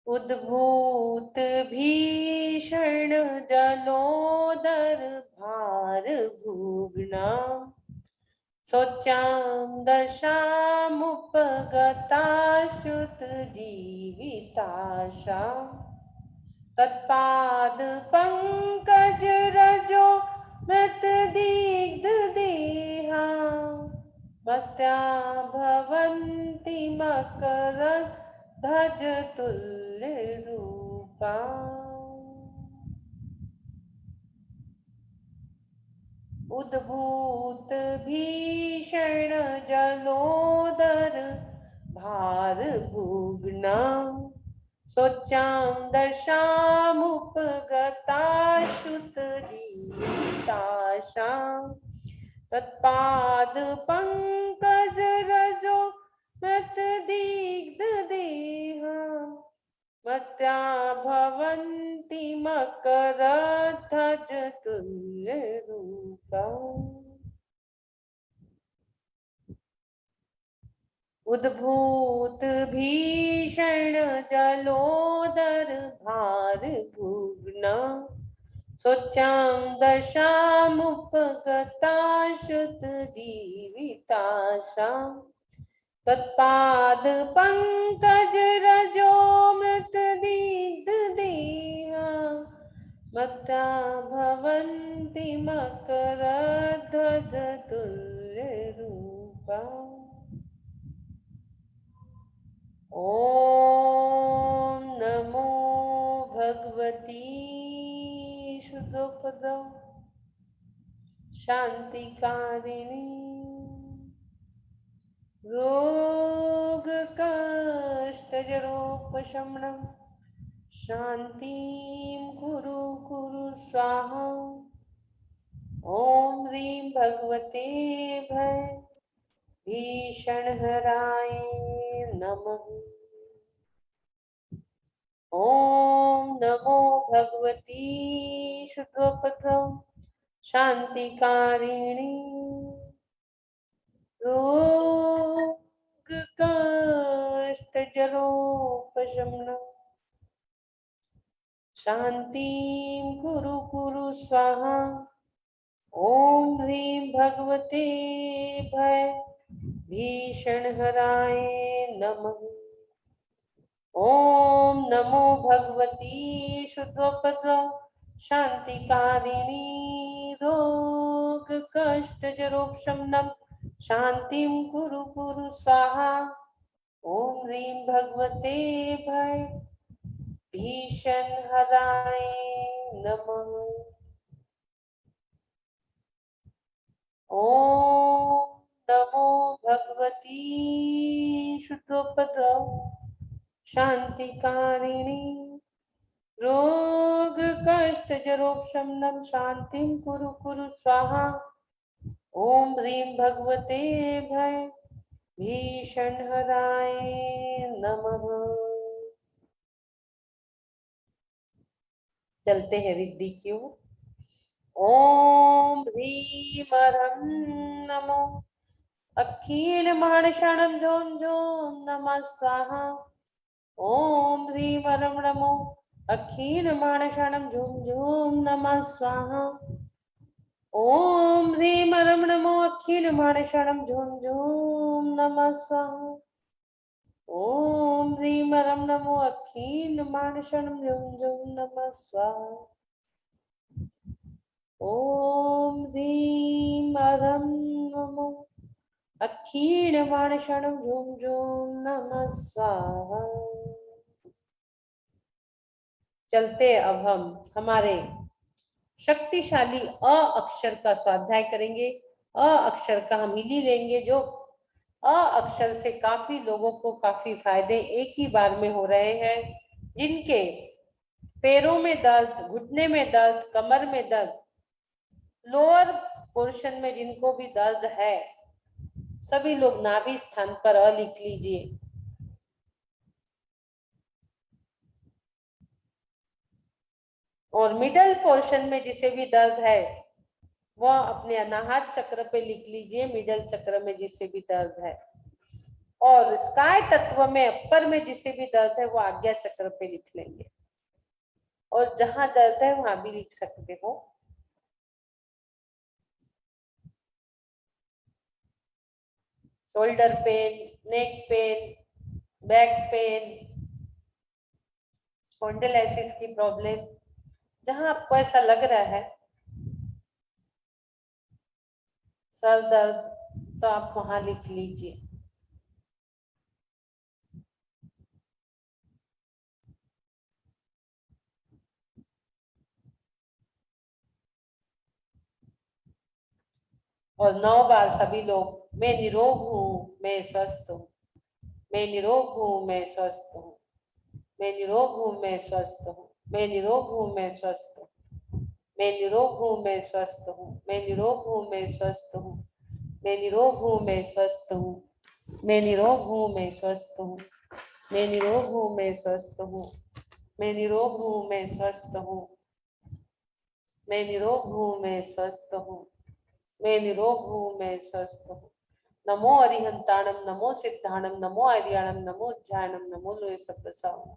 उद्भूत भीषण जलोदर भार भुग्ना शोच्यां दशामुपगता श्रुत जीविताशा तत्पाद पंकज रजो मृत दीग्ध देहा मत्या भवन्ति मकर ध्वज तुल्य रूपा। उद्भूत भीषण जलोदर भार भुग्ना शोच्यां दशामुपगता श्रुत जीविताशा तत्पाद पंकज रजो मृत दीग्ध देहा मत्या भवन्ति मकर ध्वज तुल्य रूपा। उद्भूत भीषण जलोदर भार भुग्ना शोच्यां दशामुपगता श्रुत जीविताशा तत्पाद पंकज रजो मृत दीग्ध देहा मत्या भवन्ति मकर ध्वज तुल्य रूपा। ओम नमो भगवती शुद्धोपद शांतिकारिणी रोग कष्ट जरोपशमनम शांतिं कुरु कुरु स्वाहा। ओम ह्रीं भगवते भीषणहराय नमः। ओम नमो भगवती शुद्धोपद्रव शांतिकारिणी रोग कष्ट जरोपशमनम् शांतिं कुरु कुरु स्वाहा। ओम ह्रीं भगवते भीषणहराय नमः। ओम नमो भगवती शुद्धोपद्रव शांतिकारिणी रोग कष्ट जरोपशमनम् शांतिं कुरु कुरु स्वाहा। ओम ह्रीं भगवते भीषणहराय नमः। ओम नमो भगवती शुद्धोपद्रव शांतिकारिणी रोग कष्ट जरोपशमनम् शांतिं कुरु कुरु स्वाहा। ओम ह्रीं भगवते भीषणहराय नमः। चलते हैं रिद्धि की ओर। ओम ह्रीं ह्रं नमो अखिलमहानशरणं झों झों नमः स्वाहा। ओम ह्रीं ह्रं नमो अखिलमहानशरणं झों झों नमः स्वाहा। ओम ह्रीं ह्रं नमो अखिलमहानशरणं झों झों नमः स्वाहा। ओम ह्रीं ह्रं नमो अखिलमहानशरणं झों झों नमः स्वाहा। ओम ह्रीं ह्रं नमो अखिलमहानशरणं झों झों नमः स्वाहा। चलते अब हम हमारे शक्तिशाली अ अक्षर का स्वाध्याय करेंगे। अ अक्षर का हम हिली लेंगे। जो अ अक्षर से काफी लोगों को काफी फायदे एक ही बार में हो रहे हैं। जिनके पैरों में दर्द, घुटने में दर्द, कमर में दर्द, लोअर पोर्शन में जिनको भी दर्द है, सभी लोग नाभि स्थान पर अ लिख लीजिए। और मिडल पोर्शन में जिसे भी दर्द है वह अपने अनाहत चक्र पे लिख लीजिए। मिडल चक्र में जिसे भी दर्द है। और स्काई तत्व में अपर में जिसे भी दर्द है वो आज्ञा चक्र पे लिख लेंगे। और जहां दर्द है वहां भी लिख सकते हो। Shoulder pain, neck pain, back pain, spondylosis की प्रॉब्लम, जहां आपको ऐसा लग रहा है सर दर्द, तो आप वहां लिख लीजिए। और 9 बार सभी लोग, मैं निरोग हूँ, मैं स्वस्थ हूँ, मैं निरोग हूँ, मैं स्वस्थ हूँ, मैं निरोग हूँ, मैं स्वस्थ हूँ, मैं निरोग हूँ, मैं स्वस्थ हूँ, मैं निरोग हूँ, मैं स्वस्थ हूँ, मैं निरोग हूँ, मैं स्वस्थ हूँ, मैं निरोग हूँ, मैं स्वस्थ हूँ, मैं निरोग हूँ, मैं स्वस्थ हूँ, मैं निरोग हूँ, मैं स्वस्थ हूँ, मैं निरोग हूँ, मैं स्वस्थ हूँ, मैं निरोग हूँ, मैं स्वस्थ हूँ, मैं निरोग हूँ, मैं स्वस्थ हूँ। नमो अरिहंताणम, नमो सिद्धाणम, नमो आर्याणम, नमो उज्जायनम, नमो लोय सप्रसाम।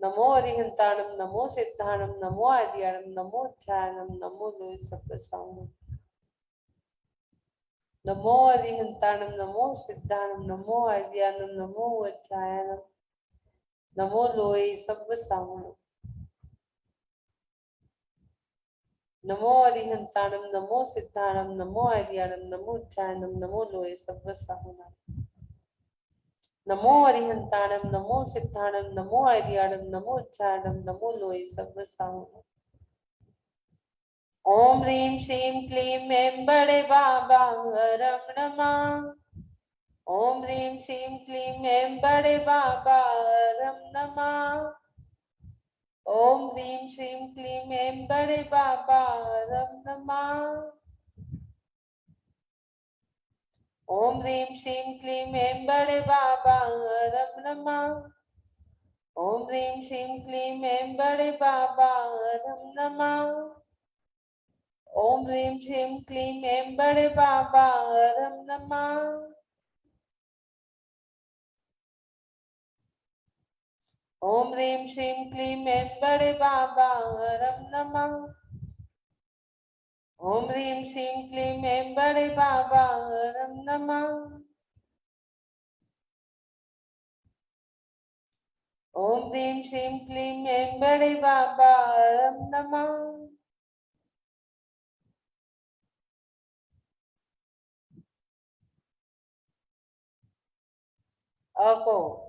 नमो अरिहंताणम, नमो सिद्धाणम, नमो आर्याणम, नमो उज्जायनम, नमो लोय सप्रसाम। नमो अरिहंताणम, नमो सिद्धाणम, नमो आर्याणम, नमो उज्जायनम, नमो लोय सप्रसाम। नमो अरिहंताणम, नमो सिद्धाणम, नमो आर्याणम, नमो उज्जायनम, नमो लोय सप्रसाम। नमो अरिहंताणम, नमो सिद्धाणम, नमो आर्याणम, नमो उज्जायनम, नमो लोय सप्रसाम। ओम ह्रीं श्रीं क्लीं ऐं बड़े बाबा रम नमः। ओम ह्रीं श्रीं क्लीं ऐं बड़े बाबा रम नमः। ओम ह्रीं श्रीं क्लीं ऐं बड़े बाबा रम नमः। ओम ह्रीं श्रीं क्लीं ऐं बड़े बाबा रम नमः। ओम ह्रीं श्रीं क्लीं ऐं बड़े बाबा रम नमः। ओम ह्रीं श्रीं क्लीं ऐं बड़े बाबा रम नमः। ओम ह्रीं श्रीं क्लीं ऐं बड़े बाबा रम नमः। ओम ह्रीं श्रीं क्लीं ऐं बड़े बाबा रम नमः। ओम ह्रीं श्रीं क्लीं ऐं बड़े बाबा रम नमः। अ को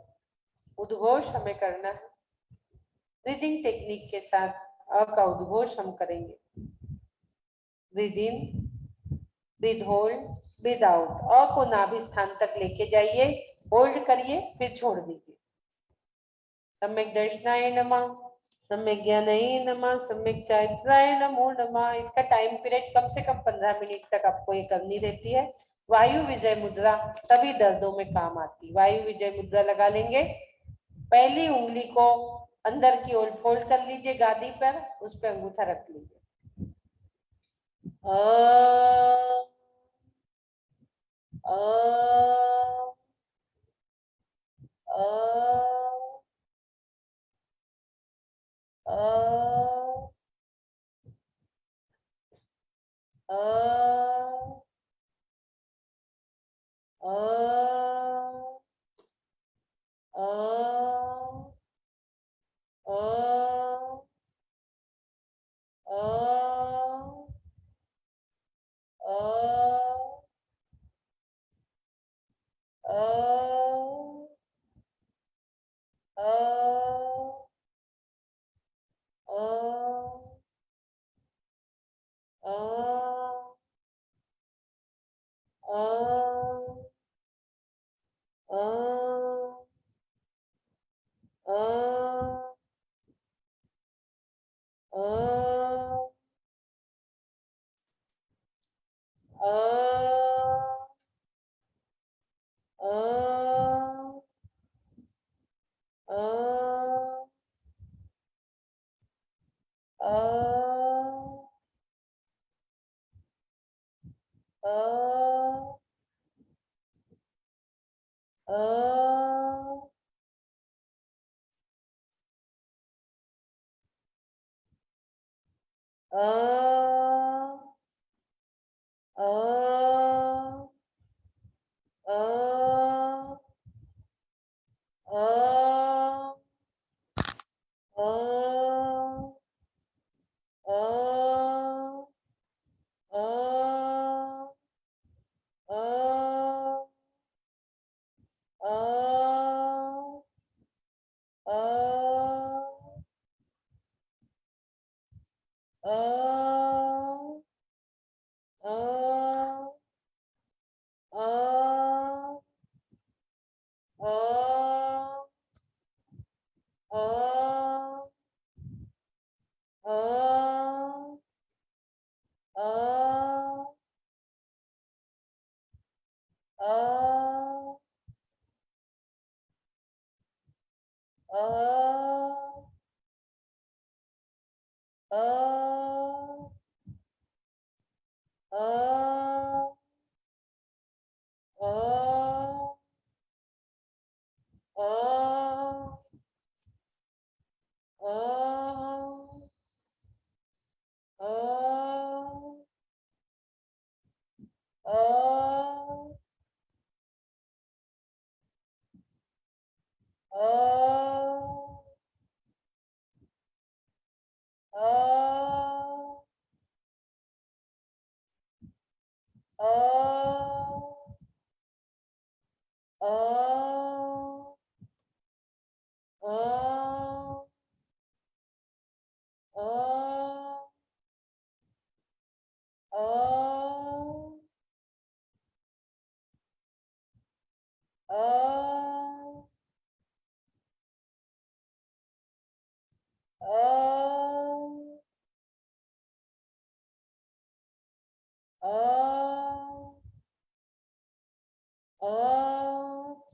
उद्घोष हमें करना है। ब्रीदिंग टेक्निक के साथ अ का उद्घोष हम करेंगे। Breathe in, breathe hold, breathe out. अ को नाभि स्थान तक लेके जाइए, होल्ड करिए, फिर छोड़ दीजिए। सम्यक दर्शनाय नमः, सम्यक ज्ञानाय नमः, सम्यक चारित्राय नमो नमः। इसका टाइम पीरियड कम से कम 15 मिनट तक आपको ये करनी रहती है। वायु विजय मुद्रा सभी दर्दों में काम आती है। वायु विजय मुद्रा लगा लेंगे। पहली उंगली को अंदर की ओर फोल्ड कर लीजिए गादी पर, उस पर अंगूठा रख लीजिए।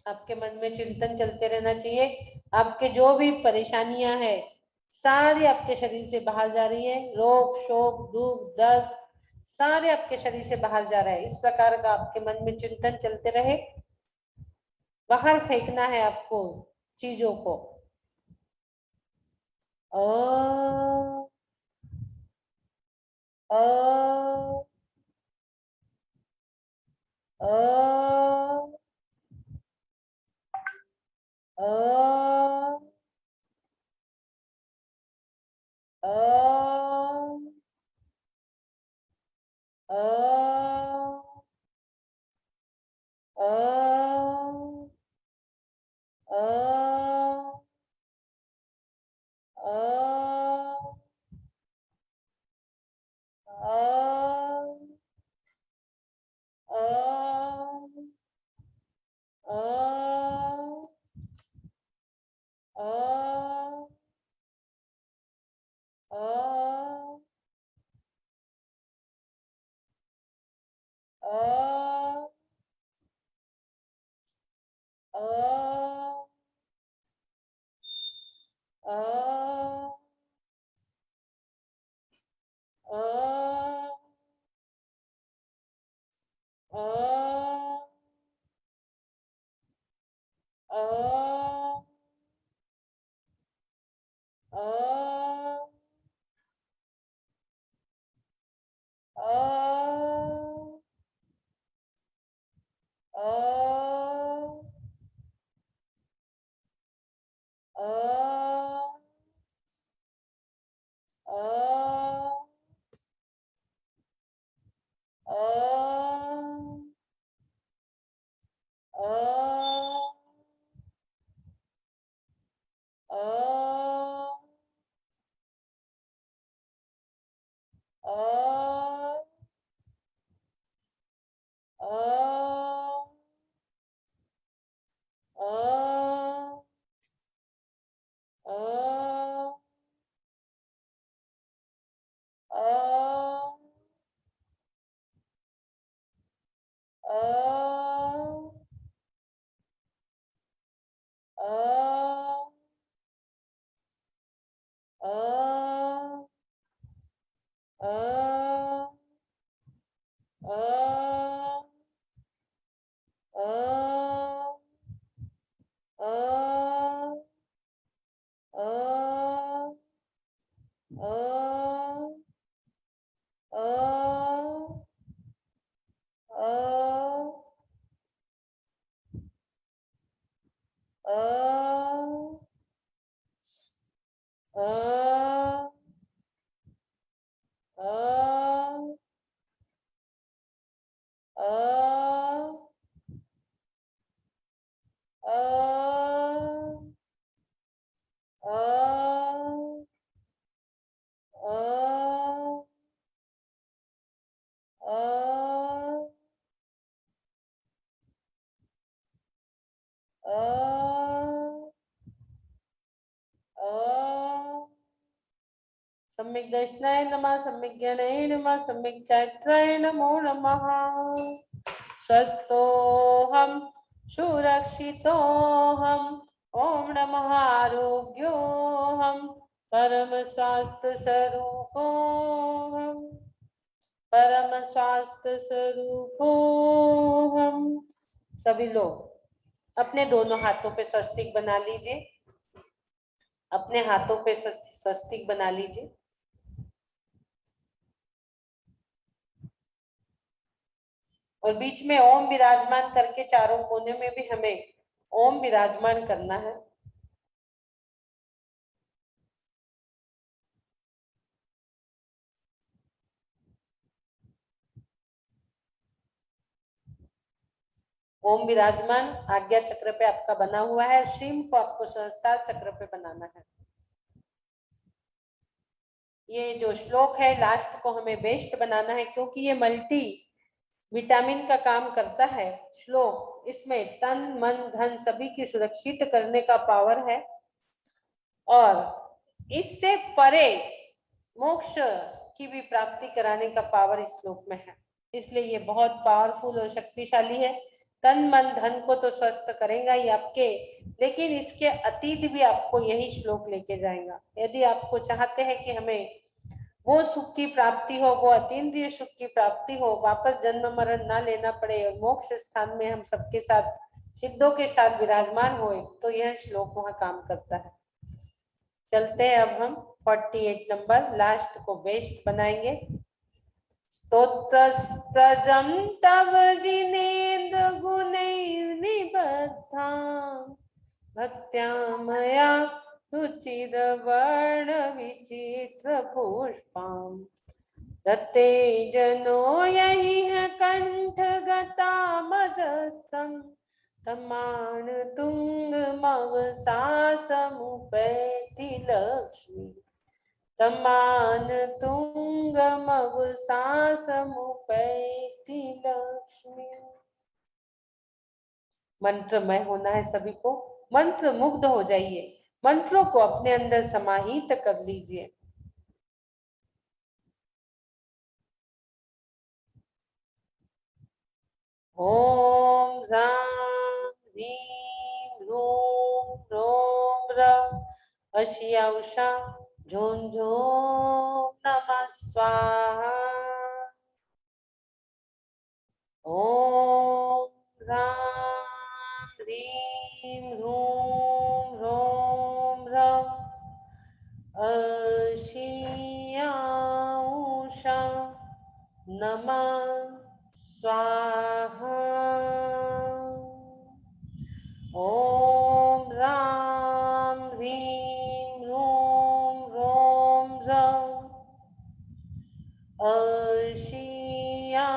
आपके मन में चिंतन चलते रहना चाहिए। आपके जो भी परेशानियां हैं सारी आपके शरीर से बाहर जा रही है। रोग शोक दुख दर्द सारे आपके शरीर से बाहर जा रहा है। इस प्रकार का आपके मन में चिंतन चलते रहे। बाहर फेंकना है आपको चीजों को। ओ ओ ओ ओ ओ सम्यक् दर्शनाय नमः, सम्यक् ज्ञानाय नमः, सम्यक् चारित्राय नमो नमः। स्वस्थोऽहं सुरक्षितोऽहं ॐ नमः आरोग्योऽहं परम स्वास्थ्य स्वरूपोऽहं परम स्वास्थ्य स्वरूपोऽहं। सभी लोग अपने दोनों हाथों पे स्वस्तिक बना लीजिए। अपने हाथों पे स्वस्तिक बना लीजिए। और बीच में ओम विराजमान करके चारों कोने में भी हमें ओम विराजमान करना है। ओम विराजमान आज्ञा चक्र पे आपका बना हुआ है। श्रीम को आपको सहस्त्रार चक्र पे बनाना है। ये जो श्लोक है लास्ट को हमें बेस्ट बनाना है, क्योंकि ये मल्टी विटामिन का काम करता है। श्लोक इसमें तन मन धन सभी की सुरक्षित करने का पावर है। और इससे परे मोक्ष की भी प्राप्ति कराने का पावर इस श्लोक में है, इसलिए ये बहुत पावरफुल और शक्तिशाली है। तन मन धन को तो स्वस्थ करेगा ही आपके, लेकिन इसके अतीत भी आपको यही श्लोक लेके जाएगा। यदि आपको चाहते हैं कि हमें वो सुख की प्राप्ति हो, वो अतीन्द्रिय सुख की प्राप्ति हो, वापस जन्म मरण ना लेना पड़े और मोक्ष स्थान में हम सबके साथ सिद्धों के साथ विराजमान होए, तो यह श्लोक वहां काम करता है। चलते हैं अब हम 48 नंबर लास्ट को बेस्ट बनाएंगे। स्तोत्रस्तजं तव जिनेन्द्र गुणैर्निबद्धा भक्त्या मया रुचिरवर्ण विचित्र पुष्पाम् दत्ते जनो यही है कंठ गता मजस्तम तमाण तुंग मवसा समुपैति लक्ष्मी तमान तुंग मवसा समुपैति लक्ष्मी। मंत्रमय होना है सभी को, मंत्र मुग्ध हो जाइए, मंत्रों को अपने अंदर समाहित कर लीजिए। ओम ह्रां ह्रीं ह्रूं ह्रौं ह्रं अश्या उषा झुं झुं नमः स्वाहा। ओम ह्रां ह्रीं ह्रूं ह्रौं ह्रं अश्या उषा नमः स्वाहा। ओम ह्रां ह्रीं ह्रूं ह्रौं ह्रं अश्या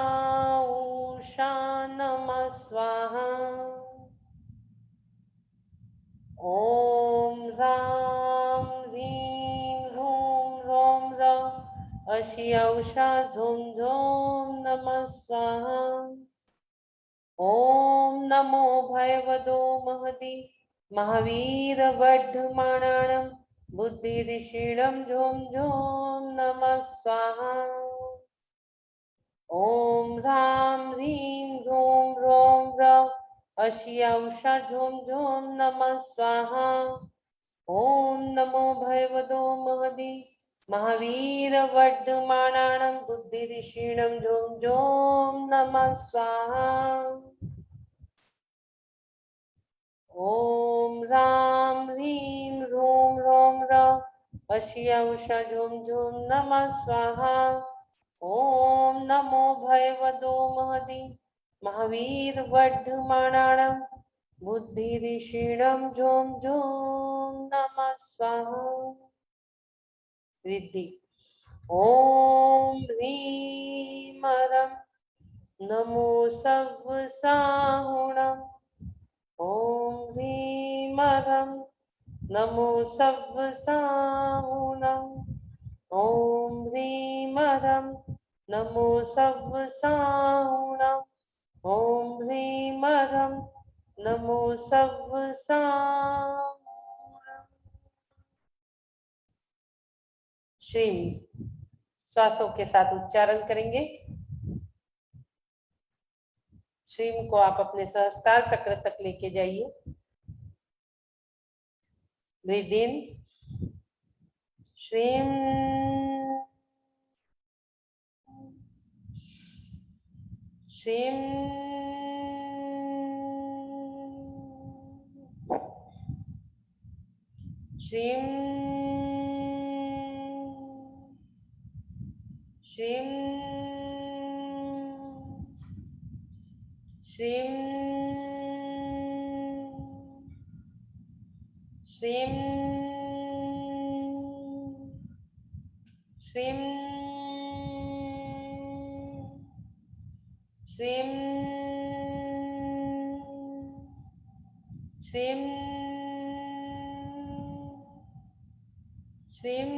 उषा नमः स्वाहा। ओम ह्रां ह्रीं ह्रूं ह्रौं ह्रं अश्या उषा झुं झुं नमः स्वाहा। ओम नमो भगवतो महति महावीर वर्धमानानं बुद्धिर्षीणं झुं झुं नमः स्वाहा। ओम ह्रां ह्रीं ह्रूं ह्रौं ह्रं अश्या उषा झुं झुं नमः स्वाहा। ओम नमो भगवतो महति महावीर वर्धमानानं बुद्धिर्षीणं झुं झुं नमः स्वाहा। ओम ह्रां ह्रीं ह्रूं ह्रौं ह्रं अश्या उषा झुं झुं नमः स्वाहा। ओम नमो भगवतो महति महावीर वर्धमानानं बुद्धिर्षीणं झुं झुं नमः स्वाहा। रिद्धि। ओम ह्रीं मरं नमो सव्साहुणम् ओम ह्रीं मरं नमो सव्साहुणम् ओम ह्रीं मरं नमो सव्साहुणम् ओम ह्रीं मरं नमो सव्साहुणम्। श्री श्वासों के साथ उच्चारण करेंगे। श्रीम को आप अपने सहस्त्रार चक्र तक लेके जाइए। ब्रीथ इन श्रीम, श्रीम, श्रीम, श्रीम, श्रीम, श्रीम, श्रीम, श्रीम, श्रीम, श्रीम,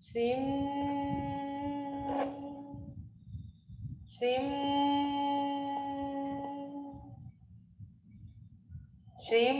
श्रीम, श्रीम, श्रीम,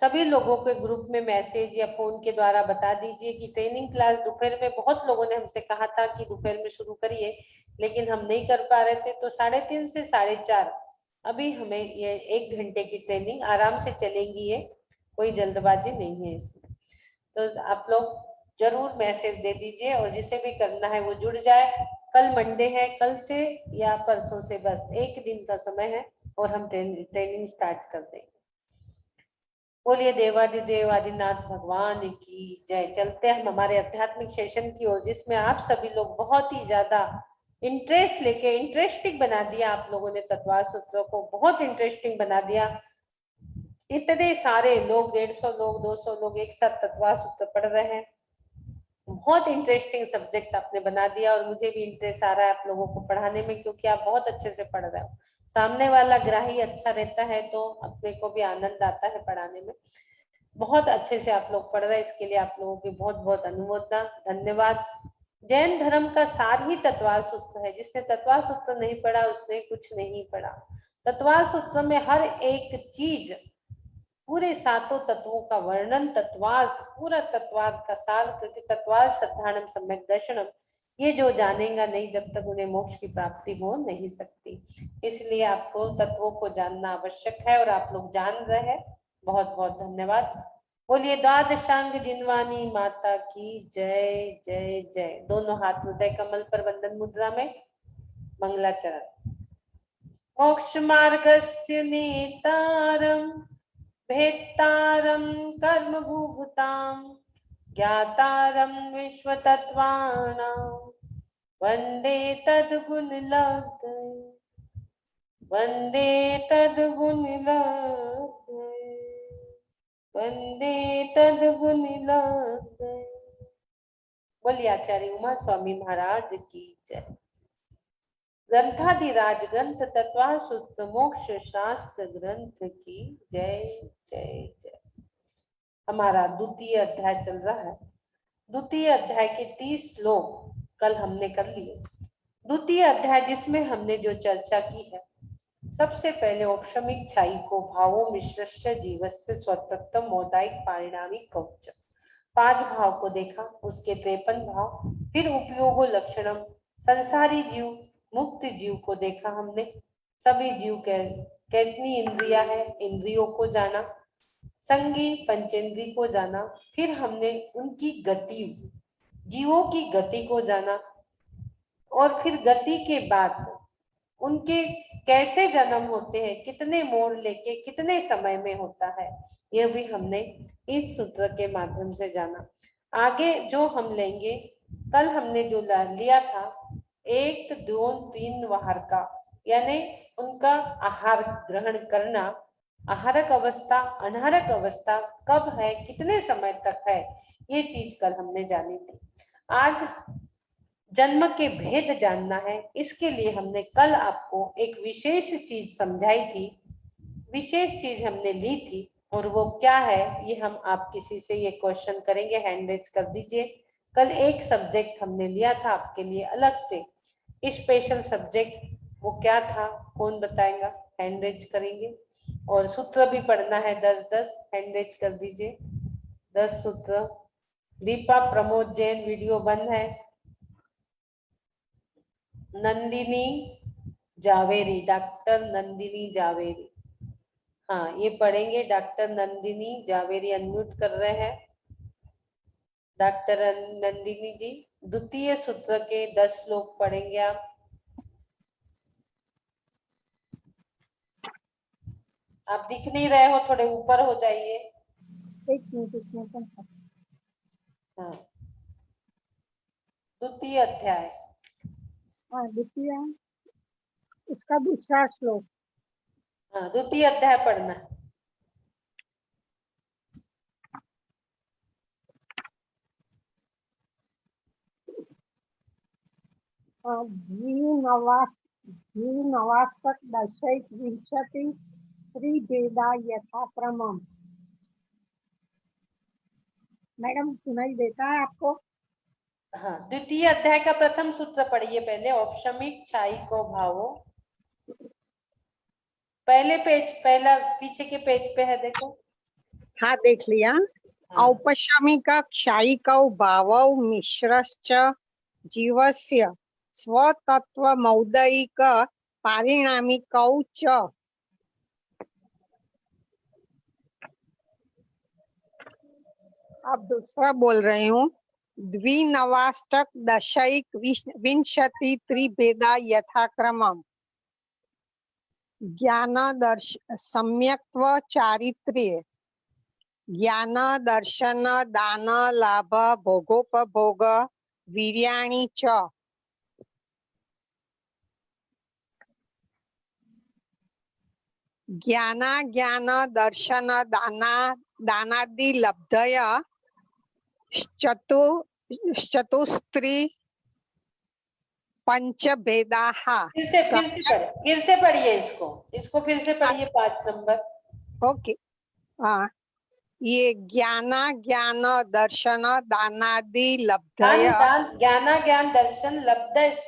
सभी लोगों के ग्रुप में मैसेज या फोन के द्वारा बता दीजिए कि ट्रेनिंग क्लास दोपहर में, बहुत लोगों ने हमसे कहा था कि दोपहर में शुरू करिए, लेकिन हम नहीं कर पा रहे थे। तो 3:30 से 4:30 अभी हमें ये 1 घंटे की ट्रेनिंग आराम से चलेगी, ये कोई जल्दबाजी नहीं है इसमें। तो आप लोग जरूर मैसेज दे दीजिए और जिसे भी करना है वो जुड़ जाए। कल मंडे है, कल से या परसों से बस 1 दिन का समय है और हम ट्रेनिंग स्टार्ट कर देंगे। बोलिए देवादिदेव आदिनाथ भगवान की जय। चलते हैं हम हमारे आध्यात्मिक सेशन की ओर, जिसमें आप सभी लोग बहुत ही ज्यादा इंटरेस्ट लेके, इंटरेस्टिंग बना दिया आप लोगों ने, तत्वार सूत्रों को बहुत इंटरेस्टिंग बना दिया। इतने सारे लोग, 150 लोग, 200 लोग एक साथ तत्वार सूत्र पढ़ रहे हैं। बहुत इंटरेस्टिंग सब्जेक्ट आपने बना दिया और मुझे भी इंटरेस्ट आ रहा है आप लोगों को पढ़ाने में, क्योंकि आप बहुत अच्छे से पढ़ रहे हो। सामने वाला ग्राही अच्छा रहता है तो अपने को भी आनंद आता है पढ़ाने में। बहुत अच्छे से आप लोग पढ़ रहे हैं, इसके लिए आप लोगों की बहुत बहुत अनुमोदना, धन्यवाद। जैन धर्म का सार ही तत्वार सूत्र है। जिसने तत्वार सूत्र नहीं पढ़ा उसने कुछ नहीं पढ़ा। तत्वार सूत्र में हर एक चीज, पूरे 7 तत्वों का वर्णन, तत्वार्थ, पूरा तत्वार्थ का सार, क्योंकि तत्वार्थ श्रद्धानम सम्यक दर्शनम, ये जो जानेगा नहीं जब तक उन्हें मोक्ष की प्राप्ति हो नहीं सकती। इसलिए आपको तत्वों को जानना आवश्यक है और आप लोग जान रहे हैं। बहुत बहुत धन्यवाद। बोलिए द्वादशांग जिनवानी माता की जय जय जय। दोनों हाथ हृदय कमल पर वंदन मुद्रा में, मंगलाचरण। मोक्ष मार्गस्य नेतारम भेत्तारं कर्म भूभुतां ज्ञातारं विश्वतत्त्वानां वन्दे तद्गुणलब्धे, वन्दे तद्गुणलब्धे, वन्दे तद्गुणलब्धे। बोलिए आचार्य उमा स्वामी महाराज की जय। ग्रंथादिराज ग्रंथ तत्वार सूत्र मोक्ष शास्त्र ग्रंथ की जय जय जय। हमारा द्वितीय अध्याय चल रहा है। द्वितीय अध्याय के 30 श्लोक कल हमने कर लिए। द्वितीय अध्याय जिसमें हमने जो चर्चा की है, सबसे पहले औपशमिक छाई को भावों मिश्रस्य जीवस्य स्वतंत्र मोदायिक पारिणामिक कवच, 5 भाव को देखा, उसके 53 भाव। फिर उपयोगो लक्षणम, संसारी जीव मुक्त जीव को देखा हमने। सभी जीव कितनी इंद्रियां है, इंद्रियों को जाना। संगी पंचेंद्री को जाना। फिर हमने उनकी गति, जीवों की गति को जाना। और फिर गति के बाद उनके कैसे जन्म होते हैं, कितने मोड़ लेके कितने समय में होता है, यह भी हमने इस सूत्र के माध्यम से जाना। आगे जो हम लेंगे, कल हमने जो लिया था 1, 2, 3 वाहर का, यानी उनका आहार ग्रहण करना, आहारक अवस्था, अनाहारक अवस्था कब है, कितने समय तक है, ये चीज कल हमने जानी थी। आज जन्म के भेद जानना है, इसके लिए हमने कल आपको एक विशेष चीज समझाई थी, विशेष चीज हमने ली थी, और वो क्या है ये हम आप किसी से ये क्वेश्चन करेंगे, हैंड रेज कर दीजिए। कल एक सब्जेक्ट हमने लिया था आपके लिए अलग से, स्पेशल सब्जेक्ट, वो क्या था, कौन बताएगा, हैंड रेज करेंगे। और सूत्र भी पढ़ना है 10-10, हैंड रेज कर दीजिए 10 सूत्र। दीपा प्रमोद जैन, वीडियो बंद है। नंदिनी जावेरी, डॉक्टर नंदिनी जावेरी, हाँ ये पढ़ेंगे। डॉक्टर नंदिनी जावेरी अनम्यूट कर रहे हैं। डॉक्टर नंदिनी जी, द्वितीय सूत्र के 10 श्लोक पढ़ेंगे आप। आप दिख नहीं रहे हो, थोड़े ऊपर हो जाइए। एक मिनट। हाँ, द्वितीय अध्याय, हाँ द्वितीय, इसका दूसरा श्लोक। हाँ द्वितीय अध्याय पढ़ना है। द्विनवाष्टक-विंशति त्रिभेदा यथाक्रमम्। मैडम सुनाई देता है आपको? हाँ, द्वितीय अध्याय का प्रथम सूत्र पढ़िए पहले, औपशमिक छाई को भावो। पहले पेज, पहला पीछे के पेज पे है, देखो। हाँ देख लिया। हाँ, औपशमिक क्षयिकौ भावौ मिश्रश्च जीवस्य स्वतत्वमौदयिक पारिणामिकौ च। अब दूसरा बोल रही हूँ। द्विनवाष्टक दशैक विंशति त्रिभेदा यथाक्रमम् ज्ञान दर्श सम्यक्त्व चारित्र्य ज्ञान दर्शन दान लाभ भोगोपभोग वीर्याणि च। ज्ञान दर्शन दानादि लब्धय चतुस्त्री पंचभेदाः फिर से पढ़िए इसको फिर से पढ़िए 5 नंबर। ओके। ये ज्ञान दर्शन दानादि लब्धय ज्ञान दर्शन लब्धस,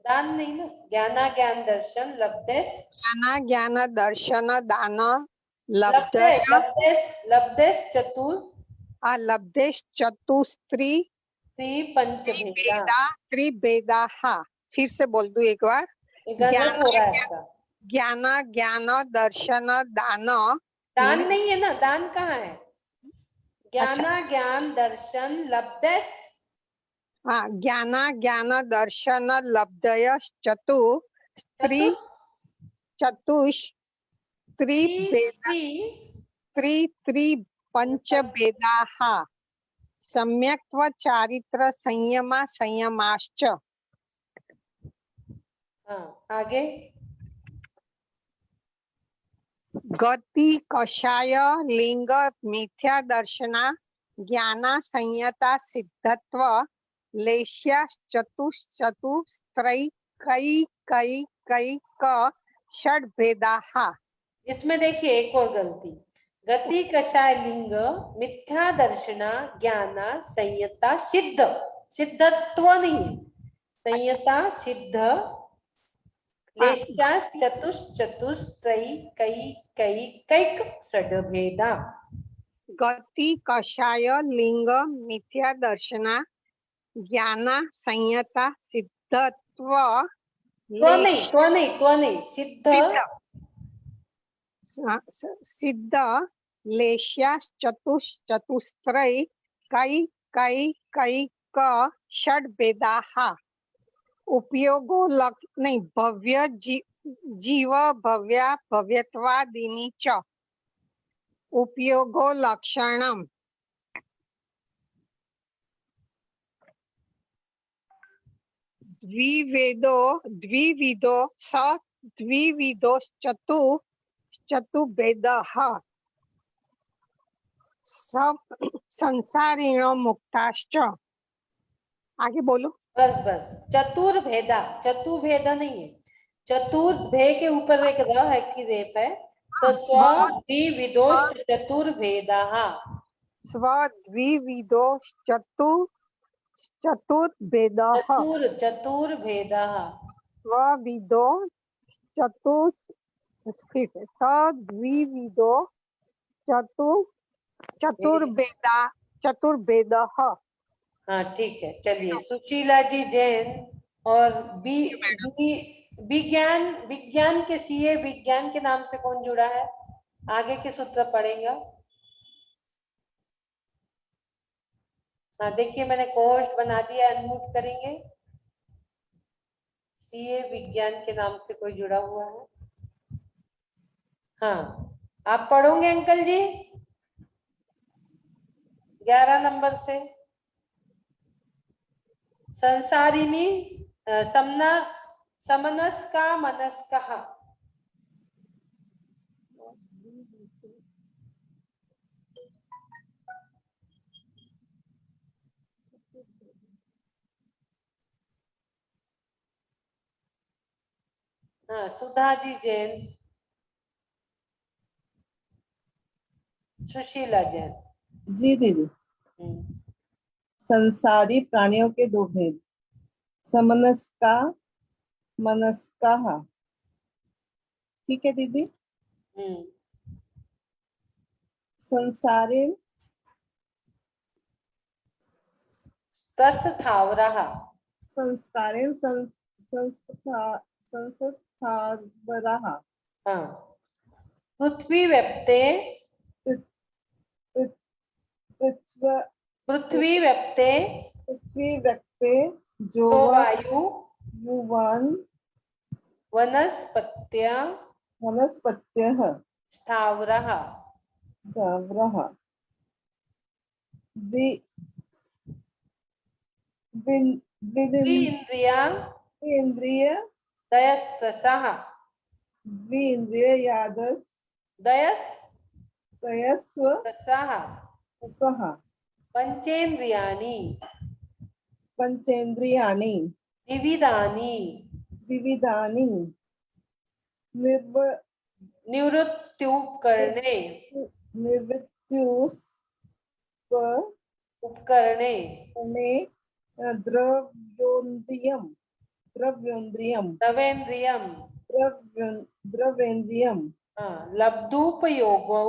दान नहीं ना, ज्ञान दर्शन लब्धस, ज्ञान दर्शन दान लब्धस लब्धय लब्धस लब्धस चतुर लब्धेश चतुस्त्री पंचभेदा। त्रिभेदाः। फिर से बोल दूं एक बार। ये गलत हो रहा है आपका। ज्ञान दर्शन दान दान नहीं है ना, दान कहाँ है? अच्छा। ज्ञान दर्शन लब्धस, हाँ, ज्ञान दर्शन लब्धय चतुस्त्री त्रिभेदा पंचभेदाः सम्यक्त्व चारित्र संयमा संयमाश्च। हाँ आगे। गति कषाय लिंग मिथ्या दर्शना ज्ञाना संयता सिद्धत्व लेश्या चतुश्चतुस्त्रय कई कई कई क षड भेदाः। इसमें देखिए एक और गलती, गति कषाय लिंग मिथ्या दर्शना ज्ञाना संयता सिद्ध, सिद्धत्व नहीं है, संयता सिद्ध लेश्या चतुश्चतुस्त्रय कई कई कैक षड्भेदा। गति कषाय लिंग मिथ्या दर्शना ज्ञाना संयता सिद्धत्व त्व नहीं सिद्ध सिद्ध लेश्या चतुश्चतुस्त्रय कई कई कई क षड भेदाः। उपयोगो नहीं भव्य जीव भव्या भव्यत्वादीनि च। उपयोगो लक्षणम द्विविधो स द्विविधो चतुर्भेदः संसारिणो मुक्ताश्च। आगे बोलो। बस चतुर्भेदा, चतुर्भेदा नहीं है, चतुर्भे के ऊपर एक र है की रेप है, तो द्विविधोश्च चतुर्भेदाः। द्विविधो चतुर्भेदः चतुर्भेदाः स्वविदो द्विविधो चतुर्भेदः। हाँ ठीक है, चलिए। सुशीला जी जैन और विज्ञान के सीए विज्ञान के नाम से कौन जुड़ा है? आगे के सूत्र पढ़ेगा। हाँ देखिए मैंने कोहोस्ट बना दिया, अनम्यूट करेंगे। सीए विज्ञान के नाम से कोई जुड़ा हुआ है? हाँ आप पढ़ोगे अंकल जी 11 नंबर से। संसारिणी समनस्का मनस्कः। हाँ सुधा जी जैन, सुशीला जैन। जी दीदी। संसारी प्राणियों के दो भेद, समनस्का मनस्का। ठीक है दीदी। संसारे तस्थावरः। संस्कारे संस्थावरः। हाँ, पृथ्वी व्यप्ते पृ- पृथ्व पृथ्वी व्यप्ते पृथ्वी व्यक्ते जो जो वायु युवान वनस्पत्या वनस्पत्यः स्थावरः। स्थावरः। वि- विन- विदिन- इंद्रिया इंद्रिय दयस्तसः। इंद्रिय यादस दयस प्रयस्व तसः। सह पंचेन्द्रियाणि पंचेन्द्रियाणि विविधानि विविधानि निर्व निवृत्त्युपकरणे निवृत्त्युस्व उपकरणे ने द्रव्योन्द्रियम द्रव्योन्द्रियम तवेन्द्रियम द्रव्योन्द्रियम लब्धुपयोगो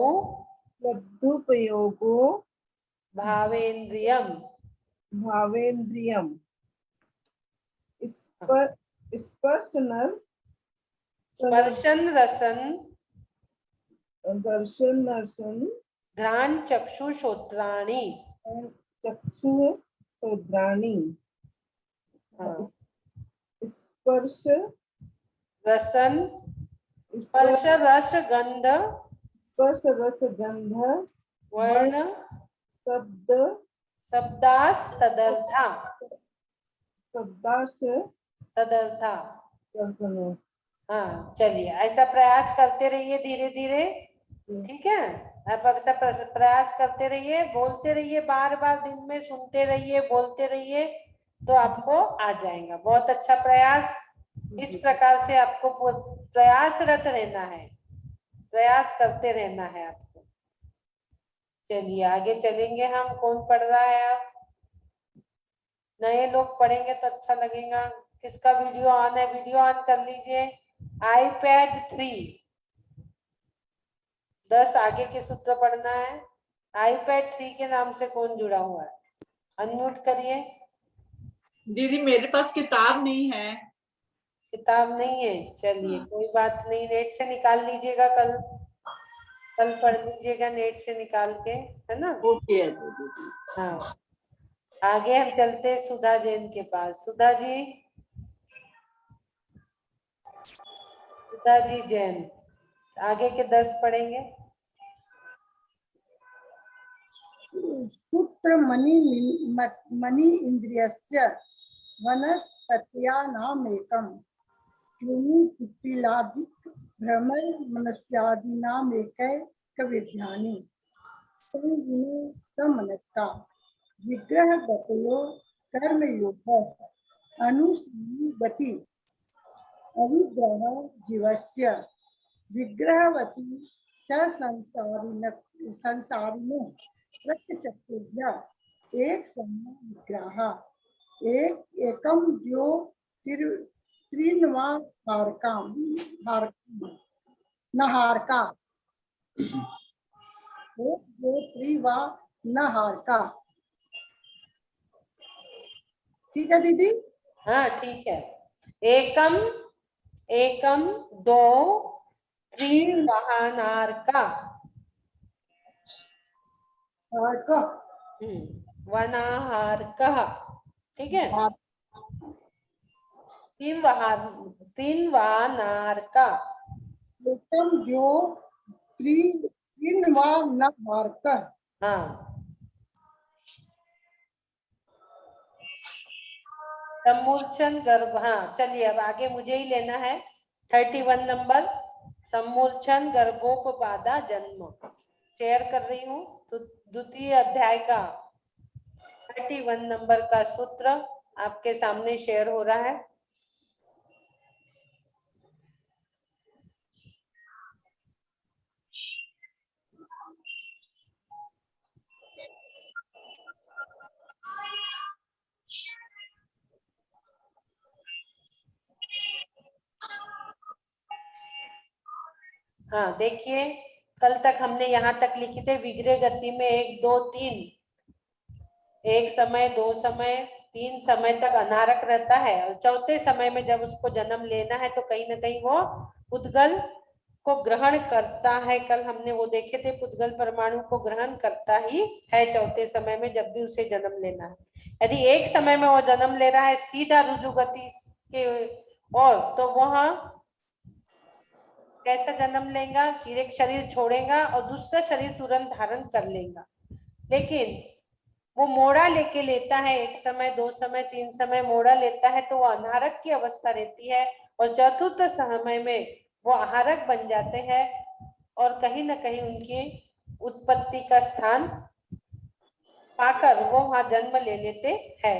लब्धुपयोगो भावेन्द्रियम। भावेन्द्रियम स्पर्शन स्पर्शन रसन दर्शन नर्शन घ्राण चक्षुश्रोत्राणि। चक्षु शोद्राणी स्पर्श रसन स्पर्श रस गंध स्पर्श रस गंध वर्ण शब्द शब्दास तदर्था शब्दाश तदर्था। दर्शन। हाँ, चलिए ऐसा प्रयास करते रहिए धीरे धीरे, ठीक है। आप ऐसा प्रयास करते रहिए, बोलते रहिए, बार बार दिन में सुनते रहिए, बोलते रहिए, तो आपको आ जाएगा। बहुत अच्छा प्रयास। इस प्रकार से आपको प्रयासरत रहना है, प्रयास करते रहना है आपको। चलिए आगे चलेंगे हम। कौन पढ़ रहा है? आप नए लोग पढ़ेंगे तो अच्छा लगेगा। किसका वीडियो ऑन है? वीडियो ऑन कर लीजिए। iPad 3 10 आगे के सूत्र पढ़ना है। iPad 3 के नाम से कौन जुड़ा हुआ है? अनम्यूट करिए। दीदी मेरे पास किताब नहीं है। किताब नहीं है? चलिए कोई बात नहीं, नेट से निकाल लीजिएगा। कल पढ़ लीजिएगा नेट से निकाल के, है ना। ओके दीदी। हाँ, आगे हम चलते हैं सुधा जैन के पास। सुधा जी जैन आगे के 10 पढ़ेंगे। सूत्र मणि इंद्रियस्य वनस्पत्यानामेकं क्यूनि पिपीलादिक भ्रमर मनस्यादीनामेकैकविध्यानि संविनो समनस्का विग्रहगतयो कर्मयोगः अनुसंगति अविग्रह जीवस्य विग्रहवती संसारिनो प्रत्यचतुर्भ्य एक समान विग्रह एकम द्यो त्रिन्वा नहारका एक दो त्रिवा नहारका। ठीक है दीदी? हाँ ठीक है। एकम एकम दो तीन वाहनार्का वनाहारका, ठीक है। तीन वाहनार्का एकम द्यो त्रिन्वा नहारका। हाँ, सम्मूर्छन गर्भ। हाँ चलिए अब आगे मुझे ही लेना है। 31 नंबर, सम्मूर्छन गर्भोपबाधा जन्म। शेयर कर रही हूँ तो द्वितीय अध्याय का 31 नंबर का सूत्र आपके सामने शेयर हो रहा है। हाँ देखिए, कल तक हमने यहाँ तक लिखे थे विग्रह गति में 1 2 3, एक समय, 2 समय, 3 समय तक अनारक रहता है और चौथे समय में जब उसको जन्म लेना है तो कहीं ना कहीं वो पुद्गल को ग्रहण करता है। कल हमने वो देखे थे, पुद्गल परमाणु को ग्रहण करता ही है चौथे समय में जब भी उसे जन्म लेना है। यदि एक समय में वो जन्म ले रहा है सीधा रुजु गति के और, तो वह कैसा जन्म लेगा? एक शरीर छोड़ेगा और दूसरा शरीर तुरंत धारण कर लेगा। लेकिन वो मोड़ा लेके लेता है, 1 समय, 2 समय, 3 समय मोड़ा लेता है तो वो अनारक की अवस्था रहती है और चतुर्थ समय में वो आहारक बन जाते हैं और कहीं ना कहीं उनकी उत्पत्ति का स्थान पाकर वो वहां जन्म ले लेते हैं।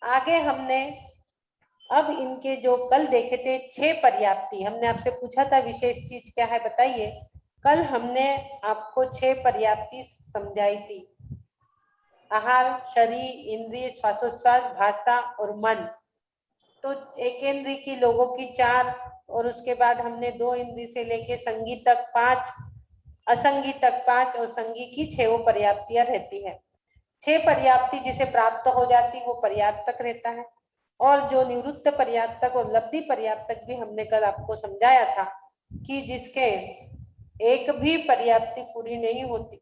आगे हमने अब इनके जो कल देखे थे 6 पर्याप्ति, हमने आपसे पूछा था विशेष चीज क्या है बताइए। कल हमने आपको 6 पर्याप्ति समझाई थी, आहार, शरीर, इंद्रिय, श्वासोच्छ्वास, भाषा और मन। तो एक इंद्रिय की लोगों की 4 और उसके बाद हमने 2 इंद्रिय से लेके संगी तक 5, असंगी तक 5 और संगी की 6 पर्याप्तियां रहती है। 6 पर्याप्ति जिसे प्राप्त हो जाती वो पर्याप्तक रहता है और जो निवृत्त पर्याप्तक और लब्धि पर्याप्तक भी हमने कल आपको समझाया था कि जिसके एक भी पर्याप्ति पूरी नहीं होती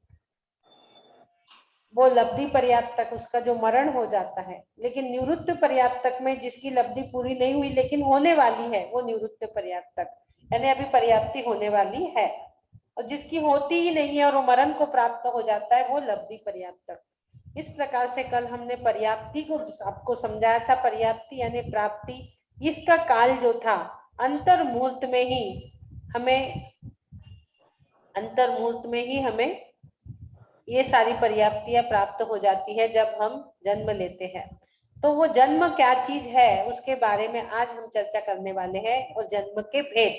वो लब्धि पर्याप्तक, उसका जो मरण हो जाता है। लेकिन निवृत्त पर्याप्तक में जिसकी लब्धि पूरी नहीं हुई लेकिन होने वाली है वो निवृत्त पर्याप्तक, यानी अभी पर्याप्ति होने वाली है। और जिसकी होती ही नहीं है और वो मरण को प्राप्त हो जाता है वो लब्धि पर्याप्तक। इस प्रकार से कल हमने पर्याप्ति को आपको समझाया था। पर्याप्ति यानी प्राप्ति, इसका काल जो था अंतर्मुहूर्त में ही हमें ये सारी पर्याप्तियां प्राप्त हो जाती है जब हम जन्म लेते हैं। तो वो जन्म क्या चीज है उसके बारे में आज हम चर्चा करने वाले हैं। और जन्म के भेद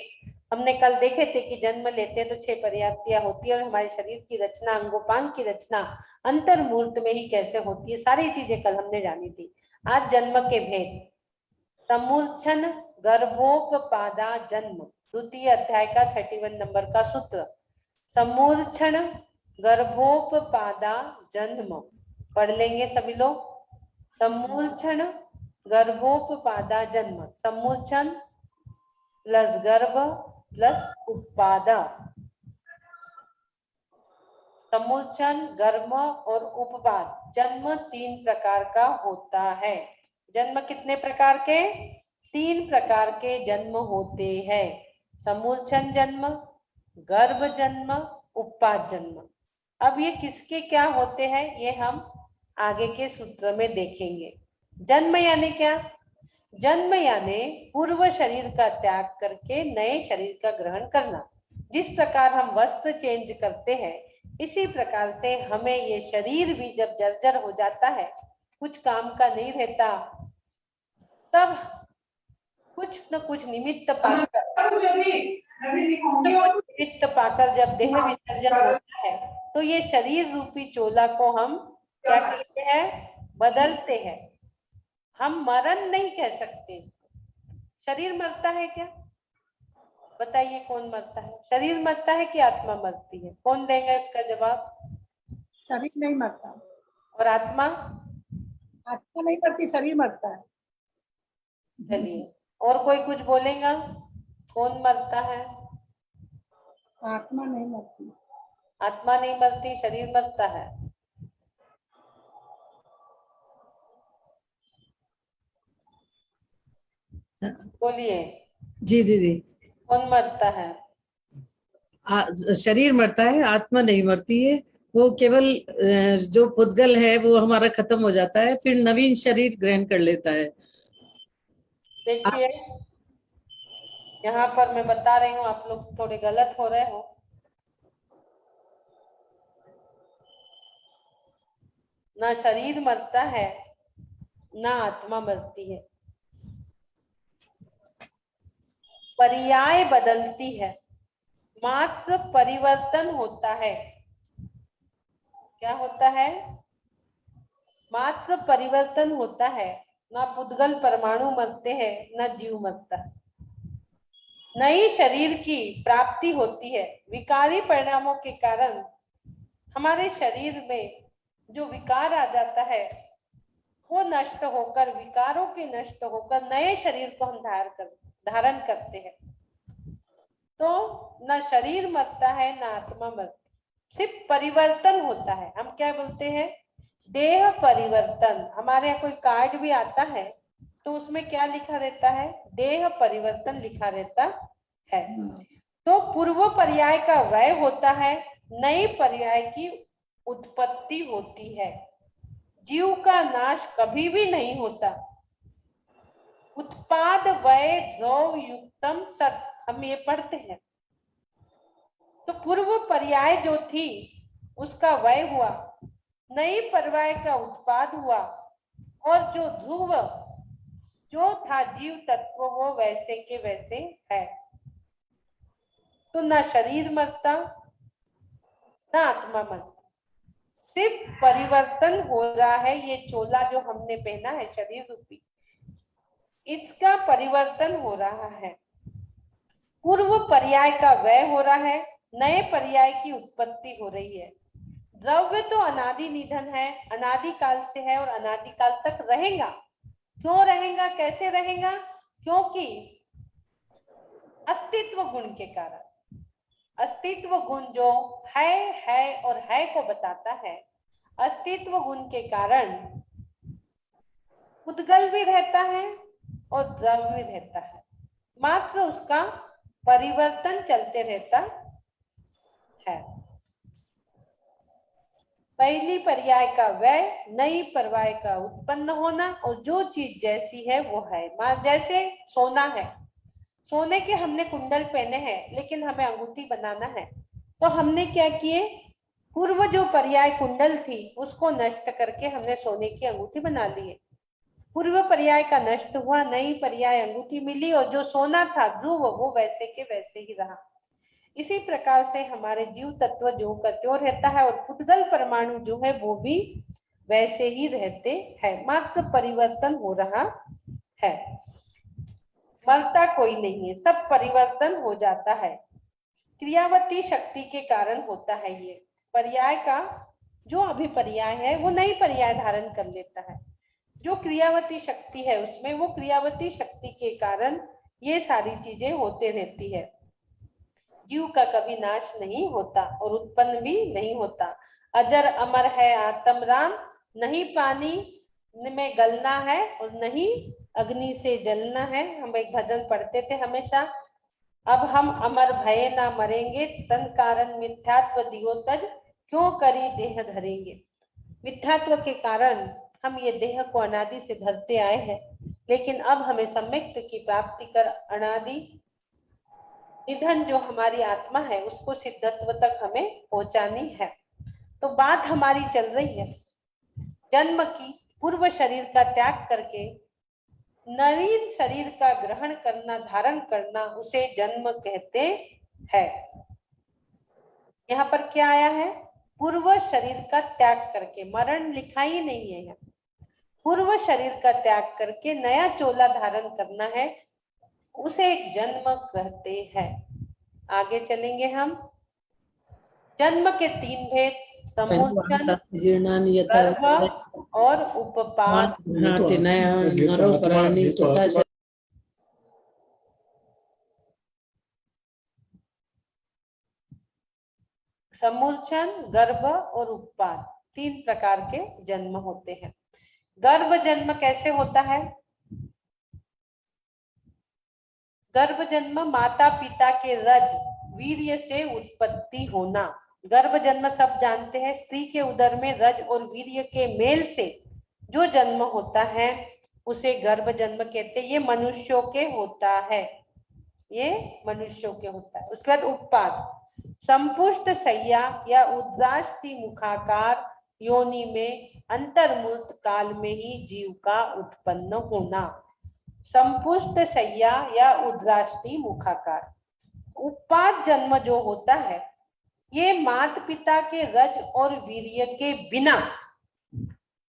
हमने कल देखे थे कि जन्म लेते हैं तो 6 पर्याप्तियां होती है और हमारे शरीर की रचना, अंगोपांग की रचना अंतर्मुहूर्त में ही कैसे होती है, सारी चीजें कल हमने जानी थी। आज जन्म के भेद, समूर्छन गर्भोपपादा जन्म, द्वितीय अध्याय का 31 नंबर का सूत्र। समूर्छन गर्भोपपादा जन्म, पढ़ लेंगे सभी लोग। समूर्छन गर्भोपपादा जन्म, समूर्छन प्लस गर्भ प्लस उपपादा, समूर्छन, गर्भ और उपपाद जन्म 3 प्रकार का होता है। जन्म कितने प्रकार के? 3 प्रकार के जन्म होते हैं। समूर्छन जन्म, गर्भ जन्म, उपपाद जन्म। अब ये किसके क्या होते हैं ये हम आगे के सूत्र में देखेंगे। जन्म यानी क्या? जन्म यानी पूर्व शरीर का त्याग करके नए शरीर का ग्रहण करना। जिस प्रकार हम वस्त्र चेंज करते हैं इसी प्रकार से हमें ये शरीर भी जब जर्जर हो जाता है, कुछ काम का नहीं रहता, तब कुछ न कुछ निमित्त पाकर जब देह विसर्जन होता है तो ये शरीर रूपी चोला को हम क्या कहते हैं? बदलते हैं। हम मरण नहीं कह सकते इसको। शरीर मरता है क्या? बताइए कौन मरता है? शरीर मरता है कि आत्मा मरती है? कौन देगा इसका जवाब? शरीर नहीं मरता। और आत्मा? आत्मा नहीं मरती, शरीर मरता है। चलिए और कोई कुछ बोलेगा? कौन मरता है? आत्मा नहीं मरती। आत्मा नहीं मरती, शरीर मरता है। बोलिए जी दीदी, कौन मरता है? शरीर मरता है, आत्मा नहीं मरती है। वो केवल जो पुद्गल है वो हमारा खत्म हो जाता है, फिर नवीन शरीर ग्रहण कर लेता है। देखिए यहाँ पर मैं बता रही हूँ, आप लोग थोड़े गलत हो रहे हो। ना शरीर मरता है ना आत्मा मरती है, पर्याय बदलती है, मात्र परिवर्तन होता है। क्या होता है? मात्र परिवर्तन होता है। ना पुद्गल परमाणु मरते हैं ना जीव मरता है। नई शरीर की प्राप्ति होती है। विकारी परिणामों के कारण हमारे शरीर में जो विकार आ जाता है वो नष्ट होकर, विकारों के नष्ट होकर नए शरीर को हम धारण करते हैं। तो न शरीर मरता है न आत्मा मरती, सिर्फ परिवर्तन होता है। हम क्या बोलते हैं? देह परिवर्तन। हमारे यहाँ कोई कार्ड भी आता है तो उसमें क्या लिखा रहता है? देह परिवर्तन लिखा रहता है। तो पूर्व पर्याय का व्यय होता है, नई पर्याय की उत्पत्ति होती है। जीव का नाश कभी भी नहीं होता। उत्पाद व्यय द्रव युक्तम सत, हम ये पढ़ते हैं। तो पूर्व पर्याय जो थी उसका व्यय हुआ, नई पर्याय का उत्पाद हुआ, और जो ध्रुव जो था जीव तत्व वो वैसे के वैसे है। तो ना शरीर मरता ना आत्मा मरता, सिर्फ परिवर्तन हो रहा है। ये चोला जो हमने पहना है शरीर रूपी, इसका परिवर्तन हो रहा है। पूर्व पर्याय का व्यय हो रहा है, नए पर्याय की उत्पत्ति हो रही है। द्रव्य तो अनादि निधन है, अनादि काल से है और अनादि काल तक रहेगा। क्यों रहेगा? कैसे रहेगा? क्योंकि अस्तित्व गुण के कारण। अस्तित्व गुण जो है और है को बताता है। अस्तित्व गुण के कारण उद्गल भी रहता है और द्रव्य भी रहता है, मात्र उसका परिवर्तन चलते रहता है। पहली पर्याय का व्यय, नई पर्याय का उत्पन्न होना, और जो चीज जैसी है वो है। जैसे सोना है, सोने के हमने कुंडल पहने हैं लेकिन हमें अंगूठी बनाना है, तो हमने क्या किए? पूर्व जो पर्याय कुंडल थी उसको नष्ट करके हमने सोने की अंगूठी बना ली है। पूर्व पर्याय का नष्ट हुआ, नई पर्याय अंगूठी मिली, और जो सोना था ध्रुव वो वैसे के वैसे ही रहा। इसी प्रकार से हमारे जीव तत्व जो का त्यों रहता है, और पुद्गल परमाणु जो है वो भी वैसे ही रहते हैं, मात्र परिवर्तन हो रहा है। मरता कोई नहीं है, सब परिवर्तन हो जाता है। क्रियावती शक्ति के कारण होता है। ये पर्याय का जो अभिपर्याय है वो नई पर्याय धारण कर लेता है। जो क्रियावती शक्ति है उसमें, वो क्रियावती शक्ति के कारण ये सारी चीजें होते रहती है। जीव का कभी नाश नहीं होता और उत्पन्न भी नहीं होता। अजर अमर है आत्म राम, नहीं पानी में गलना है और नहीं अग्नि से जलना है। हम एक भजन पढ़ते थे हमेशा, अब हम अमर भय ना मरेंगे, तन कारण मिथ्यात्व दियो तज, क्यों करी देह धरेंगे। मिथ्यात्व के कारण हम ये देह को अनादि से धरते आए हैं, लेकिन अब हमें सम्यक्त की प्राप्ति कर अनादि निधन जो हमारी आत्मा है उसको सिद्धत्व तक हमें पहुंचानी है। तो बात हमारी चल रही है जन्म की। पूर्व शरीर का त्याग करके नवीन शरीर का ग्रहण करना, धारण करना, उसे जन्म कहते हैं। यहाँ पर क्या आया है? पूर्व शरीर का त्याग करके, मरण लिखा ही नहीं है यहाँ। पूर्व शरीर का त्याग करके नया चोला धारण करना है, उसे जन्म कहते हैं। आगे चलेंगे हम। जन्म के तीन भेद, समुच्चन, गर्भ और उपपाद। समूर्छन, गर्भ और उपपाद, तीन प्रकार के जन्म होते हैं। गर्भ जन्म कैसे होता है? गर्भ जन्म माता पिता के रज वीर्य से उत्पत्ति होना। गर्भ जन्म सब जानते हैं, स्त्री के उदर में रज और वीर्य के मेल से जो जन्म होता है उसे गर्भ जन्म कहते हैं। ये मनुष्यों के होता है, ये मनुष्यों के होता है। उसके बाद उपपाद, संपुष्ट सैया या उद्राष्टि मुखाकार योनि में अंतर्मुक्त काल में ही जीव का उत्पन्न होना। संपुष्ट सैया या उद्राष्टि मुखाकार। उपपाद जन्म जो होता है ये माता पिता के रज और वीर्य के बिना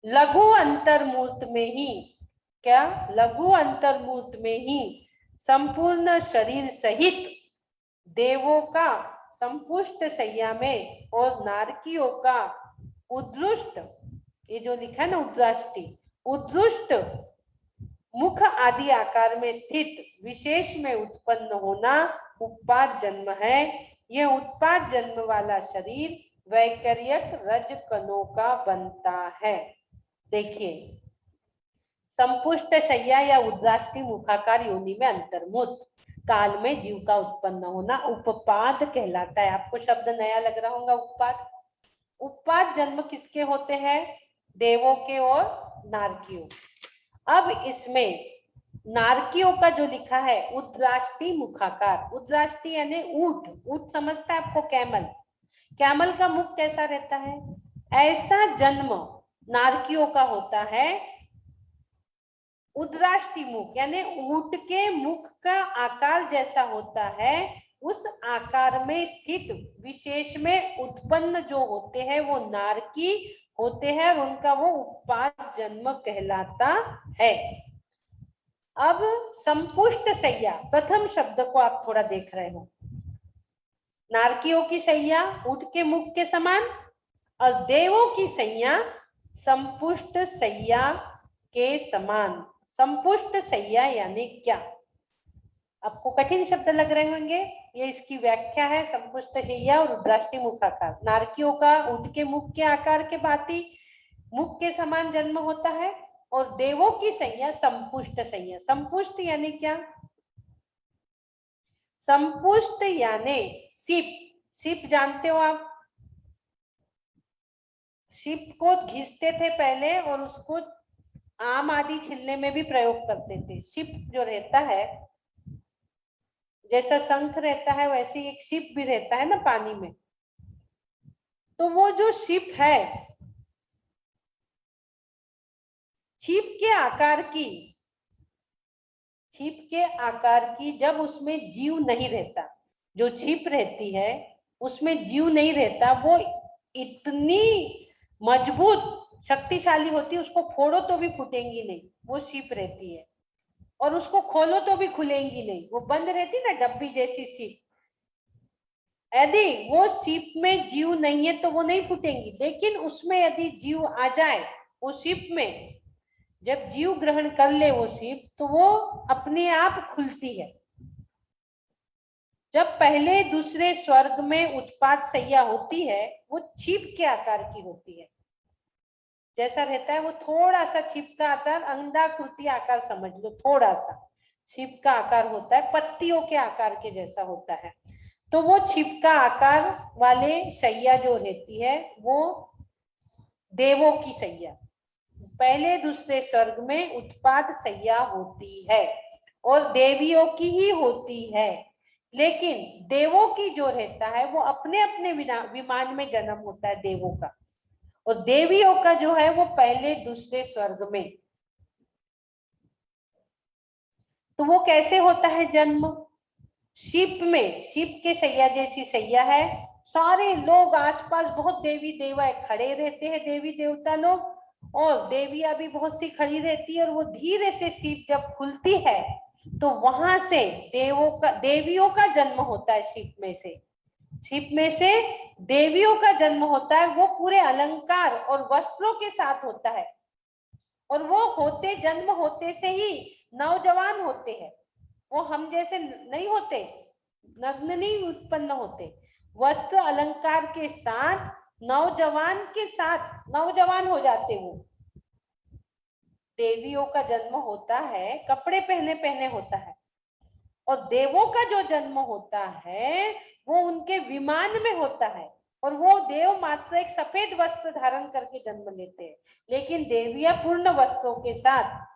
लघु अंतर्मूर्त में ही, क्या लघु अंतर्मूर्त में ही संपूर्ण शरीर सहित देवों का संपुष्ट शैया में और नारकियों का उद्रुष्ट, ये जो लिखा है ना उद्रुष्ट मुख आदि आकार में स्थित विशेष में उत्पन्न होना उत्पाद जन्म है। यह उत्पाद जन्म वाला शरीर वैकर्यक रज कणों का बनता है। देखिए, संपुष्ट शैया या उद्राष्टी मुखाकार योनि में अंतर्मुत काल में जीव का उत्पन्न होना उपपाद कहलाता है। आपको शब्द नया लग रहा होगा उपपाद। उपपाद जन्म किसके होते हैं? देवों के और नारकियों। अब इसमें नारकियों का जो लिखा है उद्राष्टी मुखाकार, उद्राष्टी यानी ऊंट, ऊंट समझता है आपको? कैमल, कैमल का मुख कैसा रहता है? ऐसा जन्म नारकियों का होता है। उद्राष्टी मुख यानी ऊंट के मुख का आकार जैसा होता है, उस आकार में स्थित विशेष में उत्पन्न जो होते हैं वो नारकी होते हैं और उनका वो उत्पाद जन्म कहलाता है। अब संपुष्ट शैया, प्रथम शब्द को आप थोड़ा देख रहे हो। नारकियों की शैया ऊंट के मुख के समान और देवों की शैया संपुष्ट शैया के समान। संपुष्ट शैया यानी क्या? आपको कठिन शब्द लग रहे होंगे, ये इसकी व्याख्या है। संपुष्ट शैया और उद्राष्टी मुखाकार, नारकियों का ऊंट के मुख के आकार के भांति मुख के समान जन्म होता है और देवों की शैया संपुष्ट शैया। संपुष्ट यानी क्या? संपुष्ट यानी सीप, सीप जानते हो आप? सीप को घिसते थे पहले और उसको आम आदि छिलने में भी प्रयोग करते थे। सीप जो रहता है, जैसा शंख रहता है वैसे एक सीप भी रहता है ना पानी में, तो वो जो सीप है, छिप के आकार की जब उसमें जीव नहीं रहता, जो छिप रहती है उसमें जीव नहीं रहता, वो इतनी मजबूत शक्तिशाली होती है, उसको फोड़ो तो भी फूटेंगी नहीं, वो सीप रहती है। और उसको खोलो तो भी खुलेंगी नहीं, वो बंद रहती ना डब्बी जैसी सीप। यदि वो सीप में जीव नहीं है तो वो नहीं फूटेंगी, लेकिन उसमें यदि जीव आ जाए, वो सीप में जब जीव ग्रहण कर ले वो सीप, तो वो अपने आप खुलती है। जब पहले दूसरे स्वर्ग में उत्पाद शैया होती है, वो छिप के आकार की होती है। जैसा रहता है वो थोड़ा सा छिप का आकार, अंडाकृति आकार समझ लो, थोड़ा सा छिप का आकार होता है, पत्तियों के आकार के जैसा होता है। तो वो छिप का आकार वाले शैया जो रहती है वो देवों की शैया, पहले दूसरे स्वर्ग में उत्पाद शैया होती है और देवियों की ही होती है। लेकिन देवों की जो रहता है वो अपने अपने विमान में जन्म होता है देवों का, और देवियों का जो है वो पहले दूसरे स्वर्ग में। तो वो कैसे होता है जन्म? सीप में, सीप के शैया जैसी शैया है, सारे लोग आसपास बहुत देवी देवा खड़े रहते हैं, देवी देवता लोग, और देवियां भी बहुत सी खड़ी रहती है। और वो धीरे से सीप जब खुलती है तो वहां से देवियों का जन्म होता है। सीप में से देवियों का जन्म होता है। वो पूरे अलंकार और वस्त्रों के साथ होता है, और वो जन्म होते से ही नौजवान होते हैं। वो हम जैसे नहीं होते, नग्न नहीं उत्पन्न होते, वस्त्र अलंकार के साथ नौजवान हो जाते। वो देवियों का जन्म होता है, कपड़े पहने होता है, और देवों का जो जन्म होता है वो उनके विमान में होता है, और वो देव मात्र एक सफेद वस्त्र धारण करके जन्म लेते हैं, लेकिन देवियां पूर्ण वस्त्रों के साथ।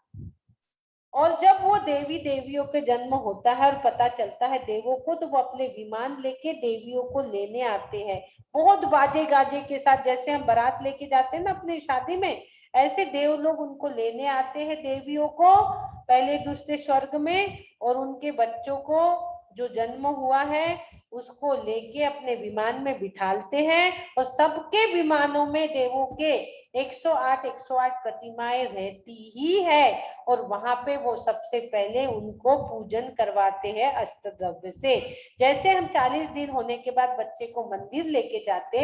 और जब वो देवियों के जन्म होता है और पता चलता है देवों को, तो वो अपने विमान लेके देवियों को लेने आते हैं, बहुत बाजे गाजे के साथ। जैसे हम बारात लेके जाते हैं ना अपनी शादी में, ऐसे देव लोग उनको लेने आते हैं देवियों को पहले दूसरे स्वर्ग में, और उनके बच्चों को जो जन्म हुआ है उसको लेके अपने विमान में बिठालते हैं और सबके विमानों में देवों के 108 प्रतिमाएं रहती ही है और वहां पे वो सबसे पहले उनको पूजन करवाते हैं अष्टद्रव्य से। जैसे हम 40 दिन होने के बाद बच्चे को मंदिर लेके जाते,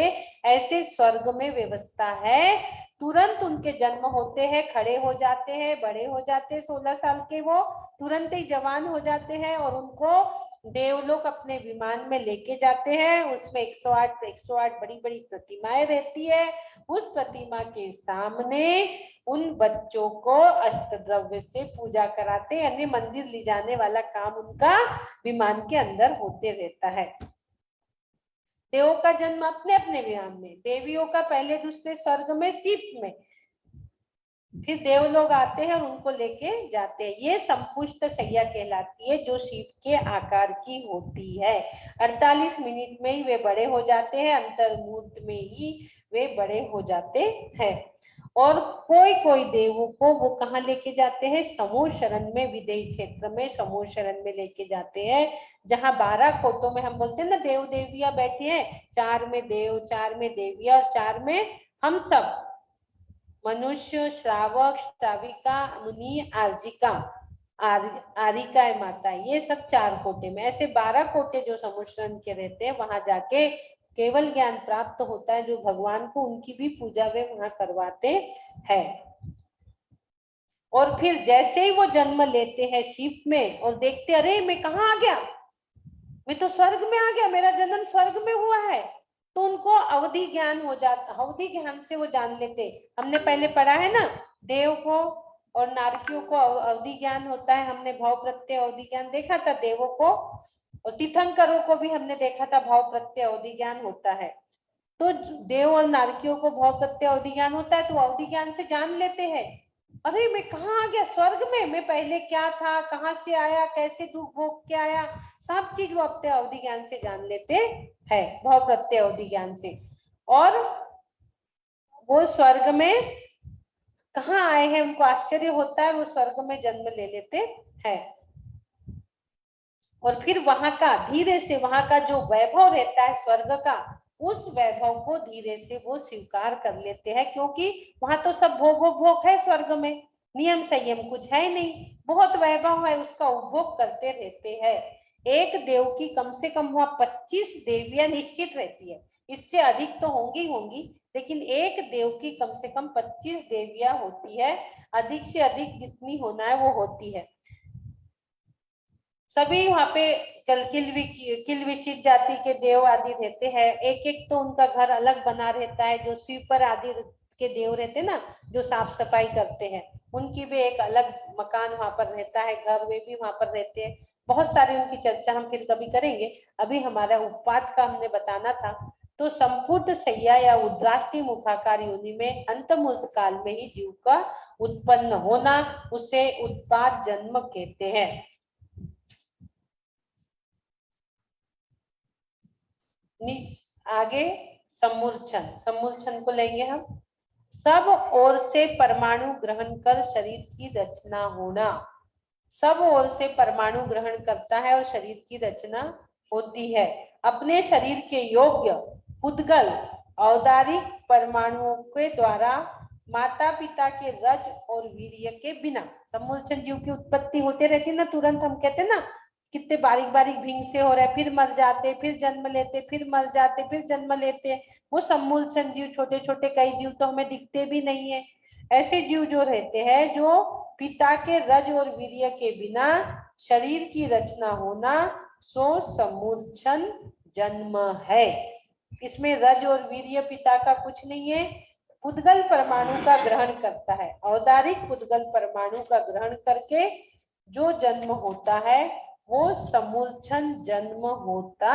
ऐसे स्वर्ग में व्यवस्था है। तुरंत उनके जन्म होते हैं, खड़े हो जाते हैं, बड़े हो जाते हैं, 16 साल के वो तुरंत ही जवान हो जाते हैं और उनको देवलोक अपने विमान में लेके जाते हैं। उसमें 108 बड़ी बड़ी प्रतिमाएं रहती है। उस प्रतिमा के सामने उन बच्चों को अष्टद्रव्य से पूजा कराते, यानी मंदिर ले जाने वाला काम उनका विमान के अंदर होते रहता है। देवों का जन्म अपने अपने विमान में, देवियों का पहले दूसरे स्वर्ग में सीप में, फिर देव लोग आते हैं और उनको लेके जाते हैं। ये संपुष्ट सैया कहलाती है, जो शिव के आकार की होती है। 48 मिनट में ही वे बड़े हो जाते हैं, अंतर्मुहूर्त में ही वे बड़े हो जाते हैं। और कोई कोई देवों को वो कहाँ लेके जाते हैं, समूह शरण में, विदेही क्षेत्र में समूह शरण में लेके जाते हैं, जहाँ 12 कोटों में हम बोलते हैं ना देव देवियां बैठी हैं, 4 में देव, 4 में देवियां और 4 में हम सब मनुष्य, श्रावक, श्राविका, मुनि, आर्जिका, आरिका माता, ये सब 4 कोटे में। ऐसे 12 कोटे जो समुद्रन के रहते हैं, वहां जाके केवल ज्ञान प्राप्त होता है। जो भगवान को उनकी भी पूजा वे वहां करवाते हैं। और फिर जैसे ही वो जन्म लेते हैं शिव में और देखते, अरे मैं कहाँ आ गया, मैं तो स्वर्ग में आ गया, मेरा जन्म स्वर्ग में हुआ है, तो उनको अवधि ज्ञान हो जाता। अवधि ज्ञान से वो जान लेते। हमने पहले पढ़ा है ना, देव को और नारकियों को अवधि ज्ञान होता है। हमने भाव प्रत्यय अवधि ज्ञान देखा था देवों को, और तीर्थंकरों को भी हमने देखा था भाव प्रत्यय अवधि ज्ञान होता है। तो देव और नारकियों को भाव प्रत्यय अवधि ज्ञान होता है, तो अवधि ज्ञान से जान लेते हैं, अरे मैं कहाँ आ गया, स्वर्ग में, मैं पहले क्या था, कहाँ से आया, कैसे दुख भोग के आया, सब चीज वो अपने अवधि ज्ञान से जान लेते हैं, भाव प्रत्यय अवधि ज्ञान से। और वो स्वर्ग में कहाँ आए हैं उनको आश्चर्य होता है, वो स्वर्ग में जन्म ले लेते हैं। और फिर वहां का धीरे से, वहां का जो वैभव रहता है स्वर्ग का, उस वैभव को धीरे से वो स्वीकार कर लेते हैं, क्योंकि वहां तो सब भोग है स्वर्ग में, नियम संयम कुछ है नहीं, बहुत वैभव है, उसका उपभोग करते रहते हैं। एक देव की कम से कम वहां 25 देवियां निश्चित रहती है, इससे अधिक तो होंगी, लेकिन एक देव की कम से कम 25 देवियां होती है, अधिक से अधिक जितनी होना है वो होती है। सभी वहां पे किलविशित जाति के देव आदि रहते हैं। एक एक तो उनका घर अलग बना रहता है। जो स्वीपर आदि के देव रहते हैं ना, जो साफ सफाई करते हैं, उनकी भी एक अलग मकान वहां पर रहता है, घर वे भी वहां पर रहते हैं। बहुत सारी उनकी चर्चा हम फिर कभी करेंगे। अभी हमारा उत्पाद का हमने बताना था। तो संपूर्ण सैया या उद्राष्टि मुखाकार योनि में अंतमुहूर्त काल में ही जीव का उत्पन्न होना, उसे उत्पाद जन्म कहते हैं। आगे सम्मूर्छन को लेंगे हम। सब ओर से परमाणु ग्रहण कर शरीर की रचना होना। सब ओर से परमाणु ग्रहण करता है और शरीर की रचना होती है। अपने शरीर के योग्य उद्गल औदारिक परमाणुओं के द्वारा माता पिता के रज और वीर्य के बिना सम्मूर्छन जीव की उत्पत्ति होते रहती है ना। तुरंत हम कहते ना, कितने बारीक बारीक भिंग से हो रहे, फिर मर जाते, फिर जन्म लेते, फिर मर जाते, फिर जन्म लेते। वो सम्मूर्छन जीव, छोटे छोटे कई जीव तो हमें दिखते भी नहीं है। ऐसे जीव जो रहते हैं, जो पिता के रज और वीर्य के बिना शरीर की रचना होना, सो सम्मूर्छन जन्म है। इसमें रज और वीर्य पिता का कुछ नहीं है। उद्गल परमाणु का ग्रहण करता है, औदारिक उद्गल परमाणु का ग्रहण करके जो जन्म होता है वो सम्मूर्छन जन्म होता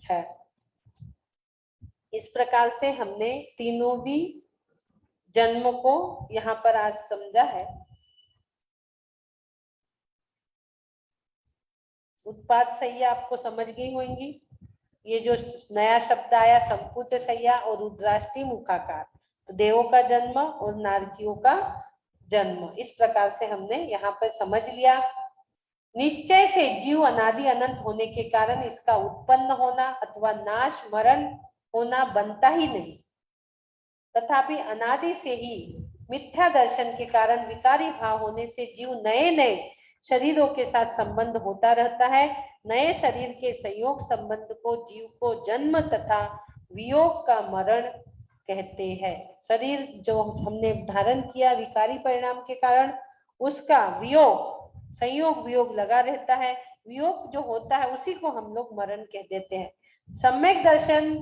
है। इस प्रकार से हमने तीनों भी जन्म को यहाँ पर आज समझा है। उत्पाद सैया आपको समझ गई होंगी। ये जो नया शब्द आया संपूर्ण सैया और रुद्राष्टि मुखाकार, तो देवों का जन्म और नारकियों का जन्म, इस प्रकार से हमने यहाँ पर समझ लिया। निश्चय से जीव अनादि अनंत होने के कारण इसका उत्पन्न होना अथवा नाश मरण होना बनता ही नहीं। तथापि अनादि से ही मिथ्या दर्शन के कारण विकारी भाव होने से जीव नए नए शरीरों के साथ संबंध होता रहता है। नए शरीर के संयोग संबंध को जीव को जन्म तथा वियोग का मरण कहते हैं। शरीर जो हमने धारण किया विकारी परिणाम के कारण, उसका वियोग संयोग वियोग लगा रहता है। वियोग जो होता है उसी को हम लोग मरण कह देते हैं। सम्यक दर्शन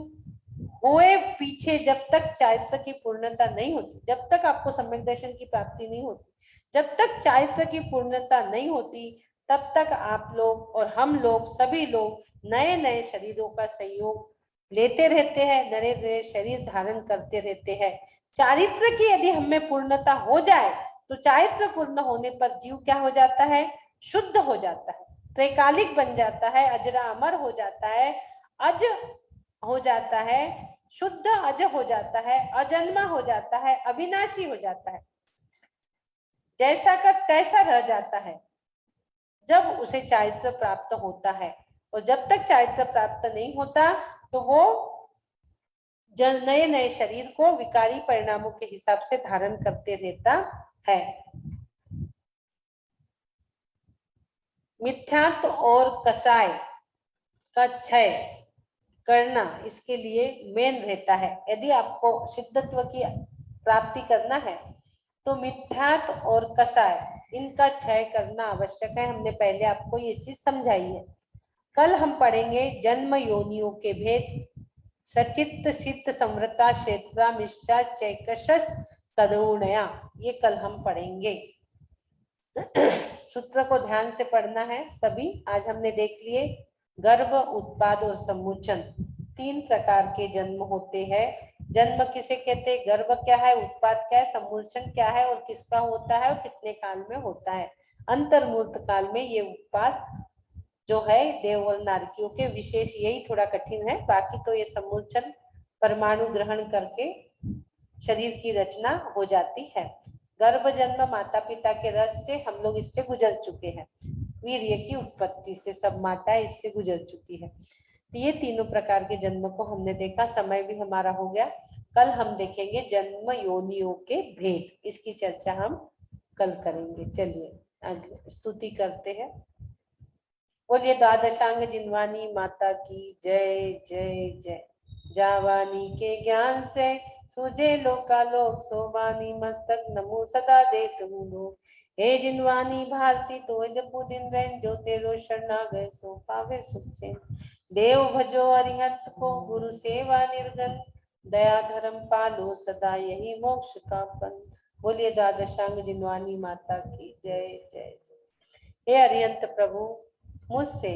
हुए पीछे जब तक चारित्र की पूर्णता नहीं होती, जब तक आपको सम्यक दर्शन की प्राप्ति नहीं होती, जब तक चारित्र की पूर्णता नहीं होती, तब तक आप लोग और हम लोग सभी लोग नए नए शरीरों का संयोग लेते रहते हैं, नए नए शरीर धारण करते रहते हैं। चारित्र की यदि हमें पूर्णता हो जाए तो चारित्र पूर्ण होने पर जीव क्या हो जाता है? शुद्ध हो जाता है, त्रैकालिक बन जाता है, अजरा अमर हो जाता है, अज हो जाता है, शुद्ध अज हो जाता है, अजन्मा हो जाता है, अविनाशी हो जाता है, जैसा का तैसा रह जाता है जब उसे चारित्र प्राप्त होता है। और जब तक चारित्र प्राप्त नहीं होता तो वो नए नए शरीर को विकारी परिणामों के हिसाब से धारण करते रहता है। मिथ्यात्व और कसाय का क्षय करना इसके लिए मेन रहता है। यदि आपको सिद्धत्व की प्राप्ति करना है तो मिथ्यात्व और कसाय इनका क्षय करना आवश्यक है। हमने पहले आपको ये चीज समझाई है। कल हम पढ़ेंगे जन्म योनियों के भेद, सचित्त सिद्ध समृता क्षेत्रा मिश्रा चैकशस तदुणया, ये कल हम पढ़ेंगे। सूत्र को ध्यान से पढ़ना है सभी। आज हमने देख लिए गर्भ, उत्पाद और सम्मुचन, 3 प्रकार के जन्म होते हैं। जन्म किसे कहते हैं? गर्भ क्या है, उत्पाद क्या है, सम्मुचन क्या है और किसका होता है और कितने काल में होता है। अंतर्मूर्त काल में ये उत्पाद जो है देव और नारकियों के विशेष, यही थोड़ा कठिन है। बाकी तो ये सम्मुचन परमाणु ग्रहण करके शरीर की रचना हो जाती है। गर्भ जन्म माता पिता के रस से हम लोग इससे गुजर चुके हैं। वीर्य की उत्पत्ति से सब माताएं इससे गुजर चुकी है। तो ये तीनों प्रकार के जन्म को हमने देखा। समय भी हमारा हो गया। कल हम देखेंगे जन्म योनियों के भेद, इसकी चर्चा हम कल करेंगे। चलिए आगे स्तुति करते हैं। बोलिए द्वादशांग जिनवानी माता की जय जय जय। जावानी के ज्ञान से सूझे लोकालोक, सोवानी मस्तक नमो सदा देत हूँ। हे जिनवानी भारती तो जपू दिन रैन, जो तेरो शरणा गए सो पावे सुख चैन। देव भजो अरिहंत को गुरु सेवा निर्गन, दया धर्म पालो सदा यही मोक्ष का पन। बोलिए द्वादशांग जिनवानी माता की जय जय जय। हे अरिहंत प्रभु, मुझसे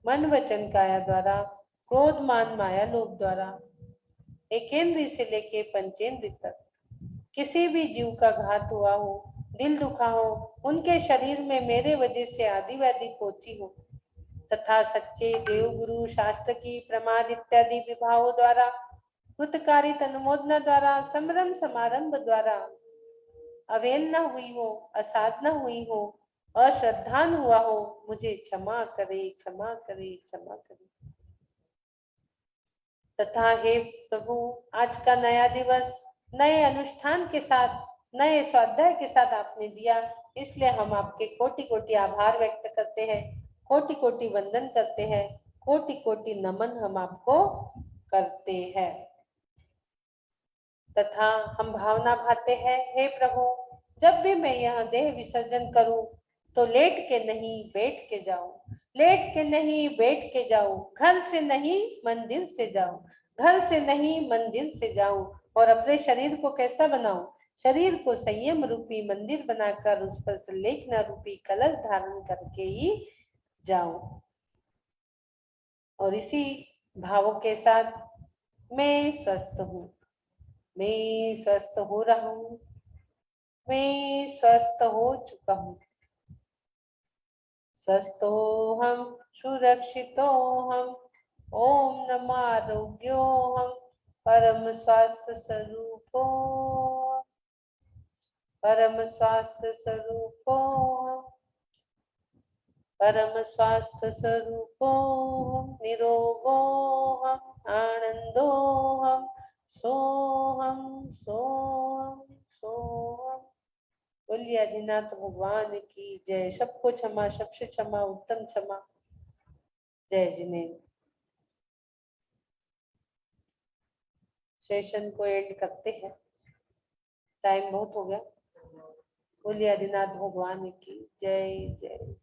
मन वचन काया द्वारा, क्रोध मान माया लोभ द्वारा, एकेंद्री से लेके पंचेंद्री तक किसी भी जीव का घात हुआ हो, दिल दुखा हो, उनके शरीर में मेरे वजह से आदि व्याधि पहुंची हो, तथा सच्चे देव गुरु शास्त्र की प्रमाद इत्यादि विभावों द्वारा, कृतकारी तनुमोदना द्वारा, संभ्रम समारंभ द्वारा अवेलना हुई हो, असाधना हुई हो, अश्रद्धान हुआ हो, मुझे क्षमा करे क्षमा करे क्षमा करे। तथा हे प्रभु, आज का नया दिवस नए अनुष्ठान के साथ, नए स्वाध्याय के साथ आपने दिया, इसलिए हम आपके कोटि कोटि आभार व्यक्त करते हैं, कोटि कोटि वंदन करते हैं, कोटि कोटि नमन हम आपको करते हैं। तथा हम भावना भाते हैं, हे प्रभु, जब भी मैं यह देह विसर्जन करूं तो लेट के नहीं बैठ के जाऊं, लेट के नहीं बैठ के जाऊं, घर से नहीं मंदिर से जाऊं, घर से नहीं मंदिर से जाऊं। और अपने शरीर को कैसा बनाऊं? शरीर को संयम रूपी मंदिर बनाकर उस पर संलेखना रूपी कलश धारण करके ही जाऊं। और इसी भावों के साथ मैं स्वस्थ हूँ, मैं स्वस्थ हो रहा हूँ, मैं स्वस्थ हो चुका हूँ, स्वस्थो हम सुरक्षितो हम, ओम नमो आरोग्यो हम, परम स्वास्थ्य स्वरूपो, परम स्वास्थ्य स्वरूपो। परम स्वास्थ्य स्वरूपोऽहं निरोगोऽहं आनन्दोऽहं सोऽहं सोऽहं सोऽहं। बोलिए आदिनाथ भगवान की जय। सबको क्षमा, सबसे क्षमा, उत्तम क्षमा। जय जिनेन्द्र। सेशन को एंड करते हैं, टाइम बहुत हो गया। बोलिए आदिनाथ भगवान की जय जय।